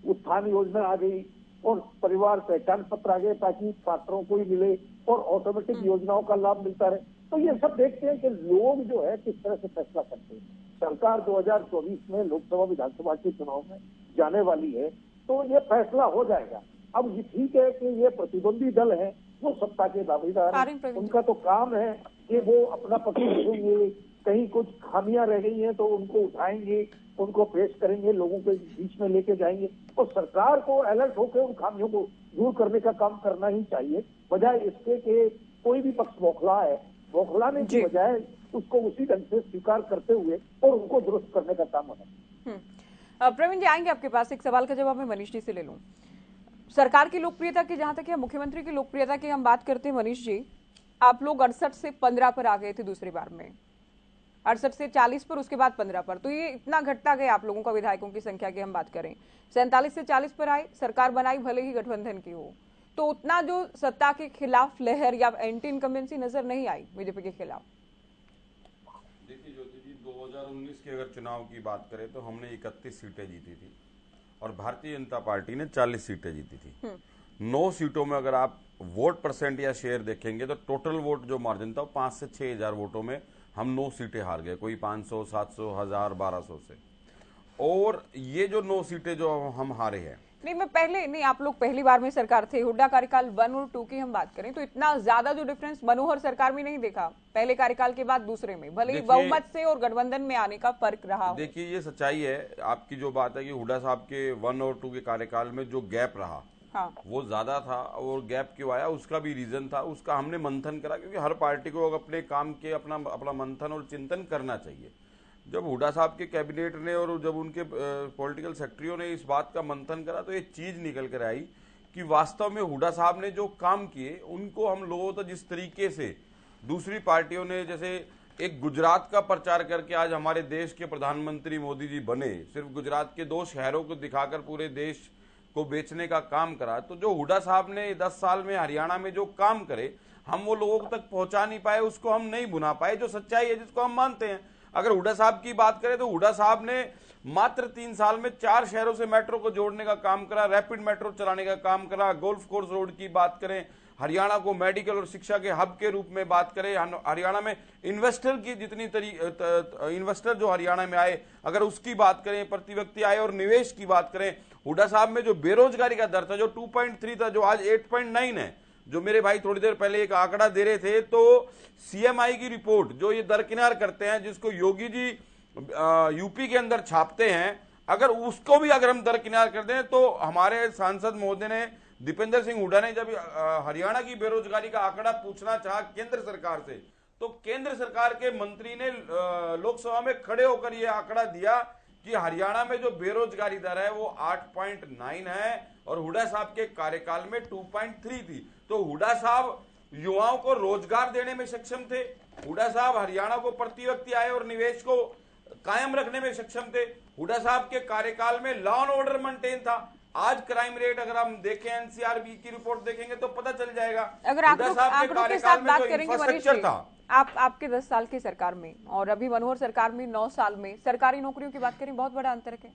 Speaker 11: उत्थान योजना आ गई और परिवार पहचान पत्र आ गए ताकि छात्रों को ही मिले और ऑटोमेटिक योजनाओं का लाभ मिलता रहे। तो ये सब देखते हैं कि लोग जो है किस तरह से फैसला करते हैं। सरकार 2024 में लोकसभा विधानसभा के चुनाव में जाने वाली है, तो ये फैसला हो जाएगा। अब ये ठीक है कि ये प्रतिद्वंदी दल है, वो सत्ता के दावेदार हैं, उनका तो काम है कि वो अपना पक्ष रखेंगे, कहीं कुछ खामियां रह गई हैं तो उनको उठाएंगे, उनको पेश करेंगे, लोगों के बीच में लेके जाएंगे। और सरकार को अलर्ट होकर उन खामियों को दूर करने का काम करना ही चाहिए, बजाय इसके कि कोई भी पक्ष बौखला है, बौखलाने की बजाय उसको उसी ढंग से स्वीकार करते हुए और उनको दुरुस्त करने का काम होना।
Speaker 1: प्रवीण जी, आएंगे आपके पास। एक सवाल का जवाब मैं मनीष जी से ले लूं। सरकार की लोकप्रियता की, जहां तक मुख्यमंत्री की लोकप्रियता की हम बात करते हैं, मनीष जी, आप लोग 68 से 15 पर आ गए थे दूसरी बार में, 68 से 40 पर, उसके बाद 15 पर। तो ये इतना घटता गया आप लोगों का, विधायकों की संख्या की हम बात करें, 47 से 40 पर आए, सरकार बनाई भले ही गठबंधन की हो, तो उतना जो सत्ता के खिलाफ लहर या एंटी इनकम्बेंसी नजर नहीं आई बीजेपी के खिलाफ।
Speaker 8: देखिए ज्योति जी, 2019 के अगर चुनाव की बात करें तो हमने 31 सीटें जीती थी और भारतीय जनता पार्टी ने 40 सीटें जीती थी। 9 सीटों में अगर आप वोट परसेंट या शेयर देखेंगे तो टोटल वोट जो मार्जिन था वो 5 से 6 हजार वोटों में हम 9 सीटें हार गए, कोई 500, 700, 1000, 1200 से। और ये जो 9 सीटें जो हम हारे हैं,
Speaker 1: नहीं, आप लोग पहली बार में सरकार थे, हुड्डा कार्यकाल 1 और 2 की हम बात करें तो इतना ज्यादा जो डिफरेंस मनोहर सरकार में नहीं देखा, पहले कार्यकाल के बाद दूसरे में, भले ही बहुमत से और गठबंधन में आने का फर्क रहा।
Speaker 8: देखिए ये सच्चाई है आपकी जो बात है कि हुड्डा साहब के 1 और 2 के कार्यकाल में जो गैप रहा, हाँ, वो ज्यादा था। और गैप क्यों आया उसका भी रीजन था, उसका हमने मंथन करा, क्योंकि हर पार्टी को अपने काम के अपना मंथन और चिंतन करना चाहिए। जब हुड्डा साहब के कैबिनेट ने और जब उनके पॉलिटिकल सेक्रेटरियों ने इस बात का मंथन करा तो ये चीज निकल कर आई कि वास्तव में हुड्डा साहब ने जो काम किए उनको हम लोगों तो जिस तरीके से दूसरी पार्टियों ने, जैसे एक गुजरात का प्रचार करके आज हमारे देश के प्रधानमंत्री मोदी जी बने, सिर्फ गुजरात के 2 शहरों को दिखाकर पूरे देश को बेचने का काम करा, तो जो हुड्डा साहब ने 10 साल में हरियाणा में जो काम करे हम वो लोगों तक पहुंचा नहीं पाए, उसको हम नहीं भुना पाए, जो सच्चाई है जिसको हम मानते हैं। अगर हुड्डा साहब की बात करें तो हुड्डा साहब ने मात्र 3 साल में 4 शहरों से मेट्रो को जोड़ने का काम करा, रैपिड मेट्रो चलाने का काम करा, गोल्फ कोर्स रोड की बात करें, हरियाणा को मेडिकल और शिक्षा के हब के रूप में बात करें, हरियाणा में इन्वेस्टर की जितनी इन्वेस्टर जो हरियाणा में आए अगर उसकी बात करें, प्रति व्यक्ति आए और निवेश की बात करें, हुड्डा साहब में जो बेरोजगारी का दर था जो 2.3 था जो आज 8.9 है, जो मेरे भाई थोड़ी देर पहले एक आंकड़ा दे रहे थे, तो सीएमआई की रिपोर्ट जो ये दरकिनार करते हैं, जिसको योगी जी यूपी के अंदर छापते हैं, अगर उसको भी अगर हम दरकिनार कर दें तो हमारे सांसद महोदय ने, दीपेंद्र सिंह हुड्डा ने जब हरियाणा की बेरोजगारी का आंकड़ा पूछना चाहा केंद्र सरकार से, तो केंद्र सरकार के मंत्री ने लोकसभा में खड़े होकर यह आंकड़ा दिया कि हरियाणा में जो बेरोजगारी दर है वो 8.9 है और हुड्डा साहब के कार्यकाल में 2.3 थी। तो हुड्डा साहब युवाओं को रोजगार देने में सक्षम थे, हुड्डा साहब हरियाणा को प्रति व्यक्ति आय और निवेश को कायम रखने में सक्षम थे, हुड्डा साहब के कार्यकाल में लॉ एंड ऑर्डर मेंटेन था। आज क्राइम रेट अगर हम देखें, एनसीआरबी की रिपोर्ट देखेंगे तो पता चल जाएगा।
Speaker 1: अगर आंकड़ों के साथ बात करेंगे मनीष जी, आपके 10 साल की सरकार में और अभी मनोहर सरकार में 9 साल में सरकारी नौकरियों की बात करें, बहुत बड़ा अंतर है।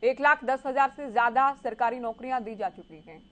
Speaker 1: 1,10,000 से ज्यादा सरकारी नौकरियां दी जा चुकी हैं।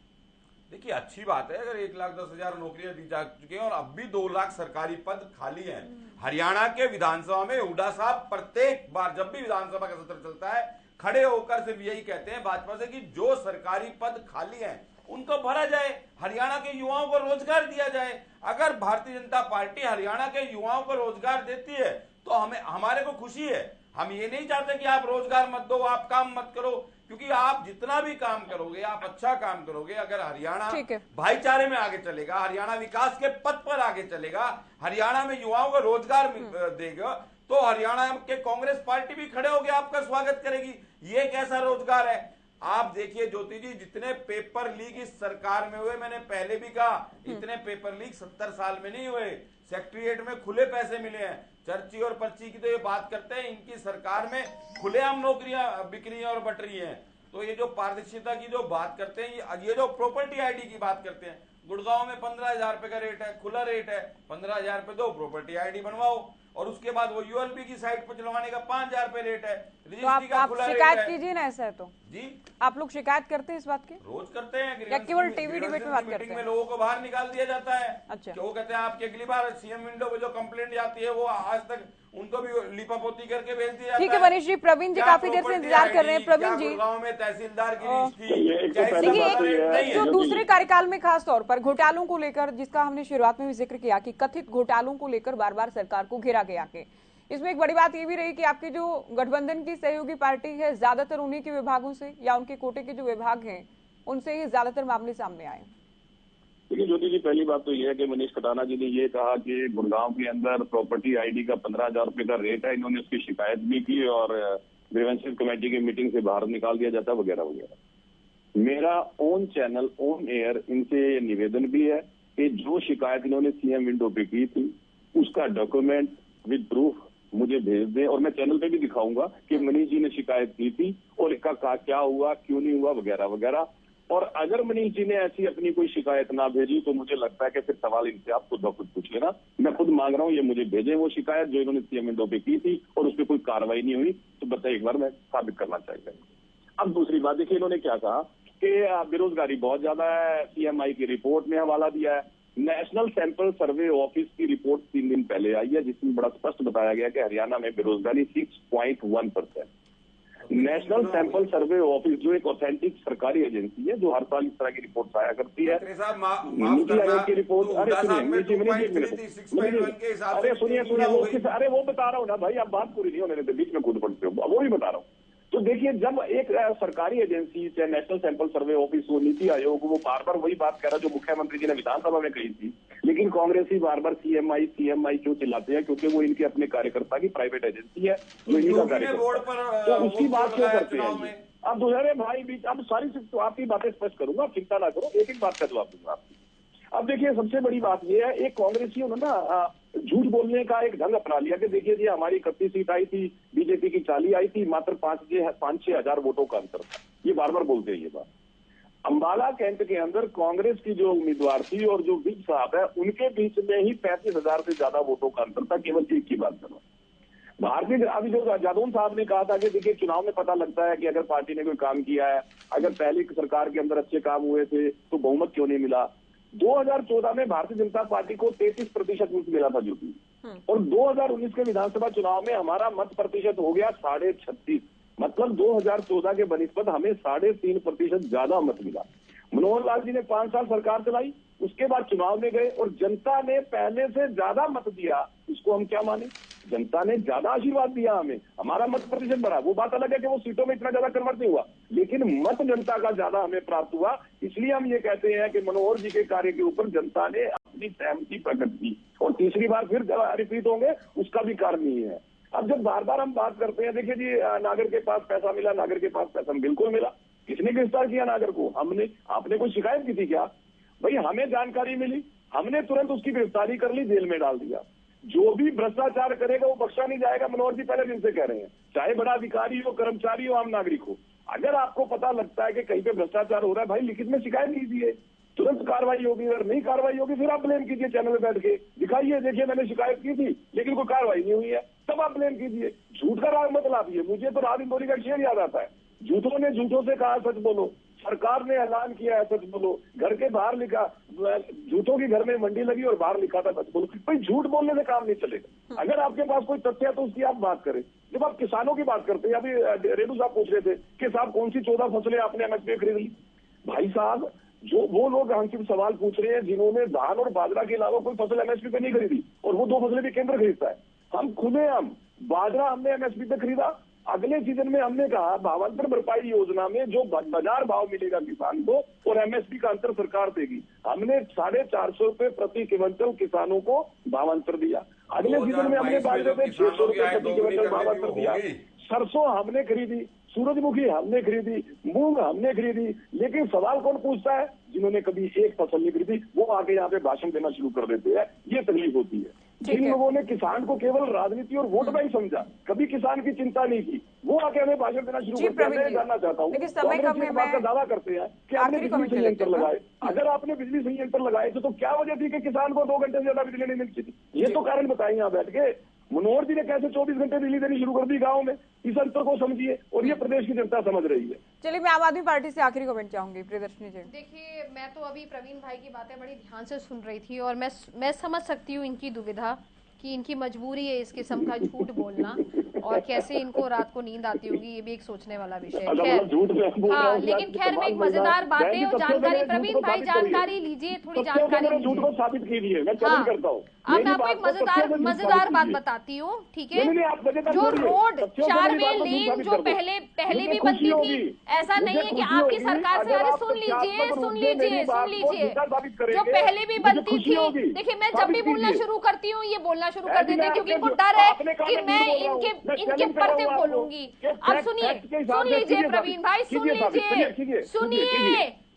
Speaker 8: देखिए अच्छी बात है अगर 1,10,000 नौकरियां दी जा चुकी हैं और अब भी 2 लाख सरकारी पद खाली हैं। हरियाणा के विधानसभा में हुड्डा साहब प्रत्येक बार जब भी विधानसभा का सत्र चलता है खड़े होकर सिर्फ यही कहते हैं भाजपा से कि जो सरकारी पद खाली हैं उनको भरा जाए, हरियाणा के युवाओं को रोजगार दिया जाए। अगर भारतीय जनता पार्टी हरियाणा के युवाओं को रोजगार देती है तो हमारे को खुशी है। हम ये नहीं चाहते कि आप रोजगार मत दो, आप काम मत करो, क्योंकि आप जितना भी काम करोगे, आप अच्छा काम करोगे, अगर हरियाणा भाईचारे में आगे चलेगा, हरियाणा विकास के पथ पर आगे चलेगा, हरियाणा में युवाओं को रोजगार देगा, तो हरियाणा के कांग्रेस पार्टी भी खड़े होकर आपका स्वागत करेगी। ये कैसा रोजगार है? आप देखिए ज्योति जी, जितने पेपर लीक इस सरकार में हुए, मैंने पहले भी कहा, इतने पेपर लीक 70 साल में नहीं हुए। सेक्रेटरीट में खुले पैसे मिले हैं, चर्ची और पर्ची की तो ये बात करते हैं, इनकी सरकार में खुलेआम नौकरियां बिक रही हैं और बट रही हैं। तो ये जो पारदर्शिता की जो बात करते हैं, ये जो प्रॉपर्टी आईडी की बात करते हैं, गुड़गांव में 15,000 रुपए का रेट है, खुला रेट है, 15,000 रुपए दो, प्रॉपर्टी आईडी बनवाओ, और उसके बाद वो यूएलबी की साइट पर चलवाने का 5,000 रुपए रेट है, रजिस्ट्री का खुला रेट है।
Speaker 1: शिकायत कीजिए ना, ऐसा है तो जी आप लोग शिकायत करते हैं इस बात की?
Speaker 8: रोज करते हैं,
Speaker 1: या केवल टीवी डिबेट में बात करते हैं?
Speaker 8: में लोगों को बाहर निकाल दिया जाता है।
Speaker 1: अच्छा,
Speaker 8: वो कहते हैं आपकी अगली बार सीएम विंडो पे जो कंप्लेंट जाती है वो आज तक उनको भी लिपापोती करके भेज दिया जाता है।
Speaker 1: ठीक है मनीष जी, प्रवीण जी काफी देर से इंतजार कर रहे हैं। प्रवीण जी,
Speaker 8: गाँव में तहसीलदार की
Speaker 1: देखिए जो दूसरे कार्यकाल में खास तौर पर घोटालों को लेकर, जिसका हमने शुरुआत में भी जिक्र किया कि कथित घोटालों को लेकर बार बार सरकार को घेरा गया के, इसमें एक बड़ी बात ये भी रही कि आपकी जो गठबंधन की सहयोगी पार्टी है, ज्यादातर उन्हीं के विभागों से या उनके कोटे के जो विभाग हैं उनसे ही ज्यादातर मामले सामने आए।
Speaker 7: देखिए ज्योति जी, पहली बात तो ये है कि मनीष खटाना जी ने ये कहा कि गुड़गांव के अंदर प्रॉपर्टी आईडी का 15,000 रुपए का रेट है, इन्होंने उसकी शिकायत भी की और ग्रीवेंसेस कमेटी की मीटिंग से बाहर निकाल दिया जाता वगैरह वगैरह। मेरा ओन चैनल ऑन एयर इनसे निवेदन भी है कि जो शिकायत इन्होंने सीएम विंडो पे की थी उसका डॉक्यूमेंट विद प्रूफ मुझे भेज दें, और मैं चैनल पे भी दिखाऊंगा कि मनीष जी ने शिकायत की थी और इसका क्या हुआ, क्यों नहीं हुआ वगैरह वगैरह। और अगर मनीष जी ने ऐसी अपनी कोई शिकायत ना भेजी तो मुझे लगता है कि फिर सवाल इनसे आप खुद ब खुद पूछ लेना। मैं खुद मांग रहा हूँ ये मुझे भेजें वो शिकायत जो इन्होंने सीएम विंडो पे की थी और उस पर कोई कार्रवाई नहीं हुई, तो बताइए एक बार मैं साबित करना चाहिए। अब दूसरी बात देखिए, इन्होंने क्या कहा कि बेरोजगारी बहुत ज्यादा है, सीएमआई की रिपोर्ट में हवाला दिया है। नेशनल सैंपल सर्वे ऑफिस की रिपोर्ट 3 दिन पहले आई है जिसमें बड़ा स्पष्ट बताया गया कि हरियाणा में बेरोजगारी 6.1%। नेशनल सैंपल सर्वे ऑफिस जो एक ऑथेंटिक सरकारी एजेंसी है जो हर साल इस तरह की रिपोर्ट आया करती है, नीति आयोग की रिपोर्ट। अरे सुनिए, अरे वो बता रहा हूँ ना भाई, आप बात पूरी नहीं होने देते, बीच में कूद पड़ते हो, वो भी बता रहा हूँ। तो देखिए, जब एक सरकारी एजेंसी चाहे नेशनल सैंपल सर्वे ऑफिस हो, नीति आयोग, वो बार बार वही बात कह रहा है जो मुख्यमंत्री जी ने विधानसभा में कही थी, लेकिन कांग्रेसी बार बार सीएमआई क्यों चिल्लाते हैं? क्योंकि वो इनके अपने कार्यकर्ता की प्राइवेट एजेंसी है, जो इन्हीं का कार्यकर्ता, तो उसकी बात क्यों करते हैं? अब दूसरे भाई बीच, अब सारी तो आपकी बातें स्पष्ट करूंगा, चिंता ना करो, एक एक बात का जवाब दूंगा आपकी। अब देखिए, सबसे बड़ी बात यह है, एक कांग्रेसियों ने ना झूठ बोलने का एक ढंग अपना लिया कि देखिए जी हमारी 31 सीट आई थी, बीजेपी की 40 आई थी, मात्र 5-6 हजार वोटों का अंतर था। ये बार बार बोलते हैं ये बात। अंबाला कैंट के अंदर कांग्रेस की जो उम्मीदवार थी और जो विप साहब है, उनके बीच में ही 35,000 से ज्यादा वोटों का अंतर था, केवल एक की बात करो। भारतीय, अभी जो जादौन साहब ने कहा था कि देखिए चुनाव में पता लगता है कि अगर पार्टी ने कोई काम किया है, अगर पहली सरकार के अंदर अच्छे काम हुए थे तो बहुमत क्यों नहीं मिला। 2014 में भारतीय जनता पार्टी को 33% मत मिला था जो भी, और 2019 के विधानसभा चुनाव में हमारा मत प्रतिशत हो गया 36.5, मतलब 2014 के बनिस्बत हमें 3.5% ज्यादा मत मिला। मनोहर लाल जी ने 5 साल सरकार चलाई, उसके बाद चुनाव में गए और जनता ने पहले से ज्यादा मत दिया, इसको हम क्या माने? जनता ने ज्यादा आशीर्वाद दिया हमें, हमारा मत प्रतिशत बढ़ा। वो बात अलग है कि वो सीटों में इतना ज्यादा कन्वर्ट नहीं हुआ, लेकिन मत जनता का ज्यादा हमें प्राप्त हुआ। इसलिए हम ये कहते हैं कि मनोहर जी के कार्य के ऊपर जनता ने अपनी सहमति प्रकट की, और तीसरी बार फिर रिपीट होंगे उसका भी कारण नहीं है। अब जब बार बार हम बात करते हैं, देखिए जी नागर के पास पैसा मिला, नागर के पास पैसा बिल्कुल मिला। किसने गिरफ्तार किया नागर को? हमने। आपने कोई शिकायत की थी क्या? भाई हमें जानकारी मिली, हमने तुरंत उसकी गिरफ्तारी कर ली, जेल में डाल दिया। जो भी भ्रष्टाचार करेगा वो बख्शा नहीं जाएगा, मनोहर जी पहले दिन से कह रहे हैं, चाहे बड़ा अधिकारी हो, कर्मचारी हो, आम नागरिक हो। अगर आपको पता लगता है कि कहीं पे भ्रष्टाचार हो रहा है, भाई लिखित में शिकायत कीजिए, तुरंत कार्रवाई होगी। अगर नहीं कार्रवाई होगी फिर आप ब्लेम कीजिए, चैनल में बैठ के दिखाइए, देखिए मैंने शिकायत की थी लेकिन कोई कार्रवाई नहीं हुई है, तब आप ब्लेम कीजिए। झूठ का राग मत लाइए। मुझे तो राज इंदौरी का शेर याद आता है, झूठों ने झूठों से कहा सच बोलो, सरकार ने ऐलान किया है सच बोलो, घर के बाहर लिखा, झूठों की घर में मंडी लगी और बाहर लिखा था सच बोलो। भाई झूठ बोलने से काम नहीं चलेगा। अगर आपके पास कोई तथ्य है तो उसकी आप बात करें। जब आप किसानों की बात करते हैं, अभी रेणु साहब पूछ रहे थे कि साहब कौन सी 14 फसलें आपने एमएसपी खरीद ली। भाई साहब, जो वो लोग हमसे सवाल पूछ रहे हैं जिन्होंने धान और बाजरा के अलावा कोई फसल एमएसपी पे नहीं खरीदी, और वो 2 फसलें भी केंद्र खरीदता है। हम खुलेआम बाजरा हमने एमएसपी पे खरीदा। अगले सीजन में हमने कहा भावांतर भरपाई योजना में जो बाजार भाव मिलेगा किसान को और एमएसपी का अंतर सरकार देगी, हमने 450 रुपए प्रति क्विंटल किसानों को भावांतर दिया। अगले सीजन में हमने बाजरे पे 600 रुपए प्रति क्विंटल भावांतर दिया। सरसों हमने खरीदी, सूरजमुखी हमने खरीदी, मूंग हमने खरीदी। लेकिन सवाल कौन पूछता है? जिन्होंने कभी एक फसल नहीं खरीदी, वो आके यहाँ पे भाषण देना शुरू कर देते हैं। ये तकलीफ होती है। जिन लोगों ने किसान को केवल राजनीति और वोट बैंक समझा, कभी किसान की चिंता नहीं की, वो आके हमें भाषण देना शुरू कर दिया। मैं जानना चाहता हूँ, कांग्रेस इस बात का दावा करते हैं कि आपने बिजली संयंत्र लगाए। अगर आपने बिजली संयंत्र लगाए तो क्या वजह थी कि किसान को 2 घंटे से ज्यादा बिजली नहीं मिलती थी? ये तो कारण बताएं यहाँ बैठ के। मनोहर जी ने कैसे 24 घंटे बिजली देनी शुरू कर दी गाँव में, इस अंतर को समझिए, और ये प्रदेश की जनता समझ रही है।
Speaker 1: चलिए, मैं आम आदमी पार्टी से आखिरी कमेंट चाहूंगी, प्रियदर्शनी जी।
Speaker 10: देखिए, मैं तो अभी प्रवीण भाई की बातें बड़ी ध्यान से सुन रही थी और मैं समझ सकती हूँ इनकी दुविधा कि इनकी मजबूरी है इस किस्म का झूठ बोलना, और कैसे इनको रात को नींद आती होगी, ये भी एक सोचने वाला विषय है। खैर, हाँ, लेकिन खैर में एक मजेदार बात है और जानकारी, प्रवीण भाई जानकारी लीजिए, थोड़ी जानकारी
Speaker 7: झूठ को साबित कीजिए, मैं चैलेंज करता हूँ।
Speaker 10: अब मैं आपको एक मजेदार बात बताती हूँ, ठीक है? जो रोड 4 वे लेन जो पहले भी बनती थी, ऐसा नहीं है कि आपकी सरकार से, अरे सुन लीजिए, जो पहले भी बनती थी। देखिए, मैं जब भी बोलना शुरू करती हूँ ये बोलना शुरू कर देते हैं, क्योंकि इनको डर है कि मैं इनके परते बोलूंगी। अब सुन लीजिए प्रवीण भाई,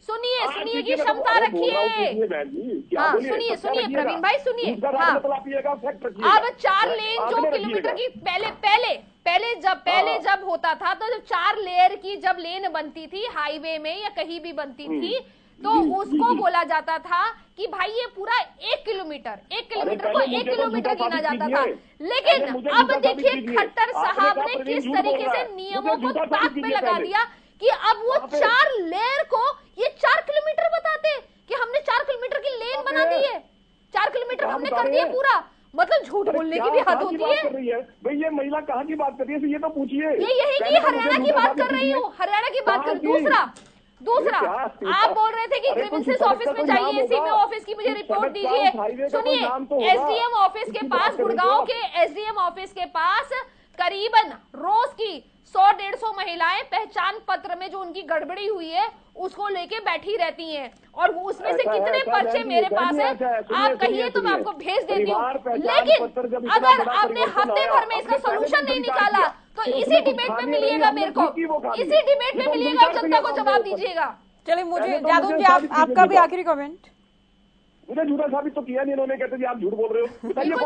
Speaker 10: सुनिए की क्षमता रखिए। हाँ, सुनिए प्रवीण भाई, सुनिए। हाँ, अब 4 लेन जो किलोमीटर की पहले जब होता था, तो जब 4 लेयर की जब लेन बनती थी हाईवे में या कहीं भी बनती थी, तो उसको बोला जाता था कि भाई ये पूरा 1 किलोमीटर को 1 किलोमीटर गिना जाता था। लेकिन अब देखिए खट्टर साहब ने किस तरीके से नियमों को ताक पे लगा दिया कि अब वो 4 लेयर को ये 4 किलोमीटर बताते कि हमने 4 किलोमीटर की लेन बना दी है, 4 किलोमीटर हमने कर दिया पूरा। मतलब झूठ बोलने की भी हद होती है
Speaker 7: भाई। ये महिला कहाँ की बात कर रही है, ये तो पूछिए।
Speaker 10: ये यही की हरियाणा की बात कर रही हूँ, हरियाणा की बात कर। दूसरा आप बोल रहे थे कि ग्रीवेंसेस ऑफिस में जाइए, एसडीएम ऑफिस की मुझे रिपोर्ट दीजिए। सुनिए, एसडीएम ऑफिस के पास, गुड़गांव के एसडीएम ऑफिस के पास करीबन रोज की 100-150 महिलाएं पहचान पत्र में जो उनकी गड़बड़ी हुई है उसको लेके बैठी रहती हैं, और उसमें से कितने पर्चे मेरे पास है आप कहिए तो मैं आपको भेज देती हूँ। लेकिन अगर आपने हफ्ते भर में इसका सोल्यूशन नहीं निकाला तो इसी डिबेट में मिलिएगा मेरे को, इसी डिबेट में मिलिएगा, जनता को जवाब दीजिएगा।
Speaker 1: चलिए, मुझे जादव जी आपका भी आखिरी कमेंट।
Speaker 7: मुझे झूठा साबित तो किया नहीं इन्होंने, कहते जी आप झूठ बोल रहे हो। बताइए झूठ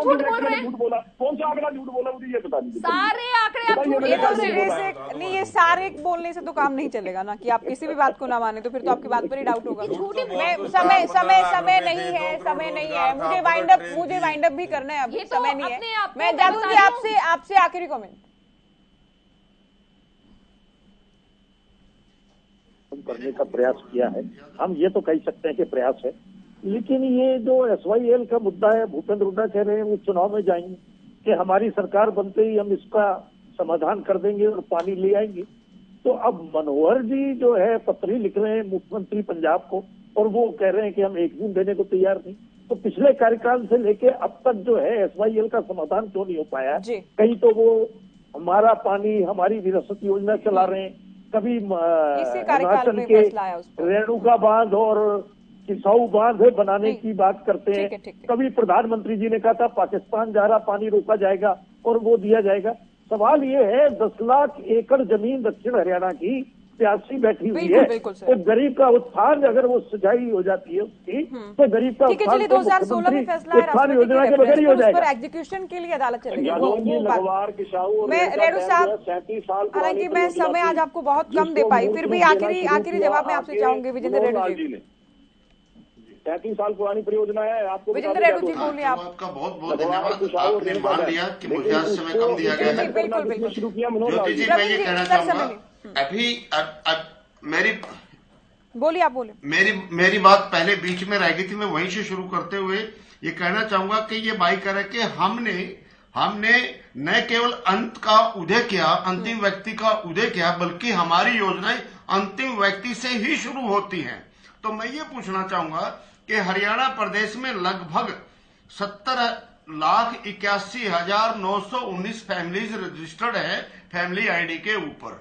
Speaker 7: बोला, कौन सा आंकड़ा झूठ बोला, मुझे ये बता दीजिए।
Speaker 10: सारे आंकड़े आप झूठ
Speaker 1: नहीं, ये सारे बोलने से तो काम नहीं चलेगा ना, कि आप किसी भी बात को ना माने तो फिर तो आपकी बात पर ही डाउट होगा। समय नहीं है, मुझे वाइंड अप भी करना है, अभी समय नहीं है। मैं जादव जी आपसे आखिरी कमेंट
Speaker 11: करने का प्रयास किया है, हम ये तो कह सकते हैं कि प्रयास है। लेकिन ये जो SYL का मुद्दा है, भूपेंद्र हुड्डा कह रहे हैं वो चुनाव में जाएंगे कि हमारी सरकार बनते ही हम इसका समाधान कर देंगे और पानी ले आएंगे। तो अब मनोहर जी जो है पत्र लिख रहे हैं मुख्यमंत्री पंजाब को, और वो कह रहे हैं कि हम 1 जून देने को तैयार नहीं। तो पिछले कार्यकाल से लेके अब तक जो है SYL का समाधान क्यों नहीं हो पाया? कहीं तो वो हमारा पानी हमारी विरासत योजना चला रहे हैं, कभी हिमाचल के रेणुका बांध और किसाऊ बांध बनाने की बात करते हैं, कभी प्रधानमंत्री जी ने कहा था पाकिस्तान जा रहा पानी रोका जाएगा और वो दिया जाएगा। सवाल ये है 10 लाख एकड़ जमीन दक्षिण हरियाणा की प्यासी बैठी हुई है, तो गरीब का उत्थान अगर वो सिंचाई हो जाती है उसकी, तो गरीब का उत्थान
Speaker 1: 2016 में फैसला है
Speaker 11: योजना के बगैर ही हो जाएगा।
Speaker 1: एग्जीक्यूशन के लिए अदालत चलेगी। मैं रेणु साहब, हालांकि मैं समय आज आपको बहुत कम दे पाई, फिर भी आखिरी जवाब मैं आपसे चाहूंगी विजेंद्र रेणु जी।
Speaker 7: 33 साल पुरानी परियोजना है। आपको
Speaker 1: विजेंद्र रेणु जी बोलिए।
Speaker 9: आपका बहुत बहुत धन्यवाद। आपने मान लिया कि मुझे आज समय कम दिया गया है।
Speaker 1: बिल्कुल
Speaker 7: शुरू किया।
Speaker 9: ज्योति जी, मैं ये कहना चाहूंगा, अभी मेरी
Speaker 1: बोलिए, आप बोलिए।
Speaker 9: मेरी बात पहले बीच में रह गई थी, मैं वहीं से शुरू करते हुए ये कहना चाहूंगा कि ये बाई करे कि हमने न केवल अंत का उदय किया, अंतिम व्यक्ति का उदय किया, बल्कि हमारी योजनाएं अंतिम व्यक्ति से ही शुरू होती हैं। तो मैं ये पूछना चाहूंगा कि हरियाणा प्रदेश में लगभग 70,81,919 फैमिलीज रजिस्टर्ड है फैमिली आईडी के ऊपर,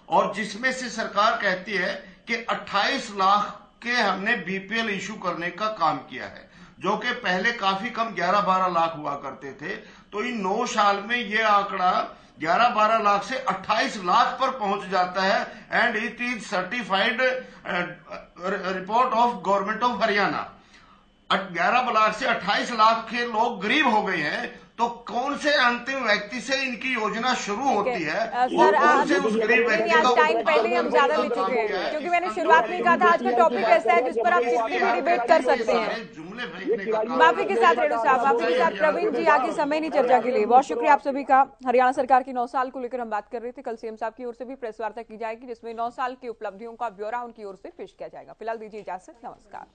Speaker 9: और जिसमें से सरकार कहती है कि 28 लाख के हमने बीपीएल इशू करने का काम किया है, जो कि पहले काफी कम 11-12 लाख हुआ करते थे। तो इन 9 साल में ये आंकड़ा 11-12 लाख से 28 लाख पर पहुंच जाता है, and it is certified report of government of Haryana. 11 lakh से 28 लाख के लोग गरीब हो गए हैं, तो कौन से अंतिम व्यक्ति से इनकी योजना शुरू होती है और कौन से उस गरीब व्यक्ति का
Speaker 1: टाइम पहले हम ज्यादा ले चुके हैं, क्योंकि मैंने शुरुआत में कहा था आज का टॉपिक ऐसा है जिस पर आप कितनी भी डिबेट कर सकते हैं। माफी के साथ रेणु साहब, माफी के साथ प्रवीण जी, आगे समय नहीं चर्चा के लिए बहुत शुक्रिया आप सभी का। हरियाणा सरकार की 9 साल को लेकर हम बात कर रहे थे। कल सीएम साहब की ओर से भी प्रेस वार्ता की जाएगी जिसमें 9 साल की उपलब्धियों का ब्यौरा उनकी ओर से पेश किया जाएगा। फिलहाल दीजिए इजाजत, नमस्कार।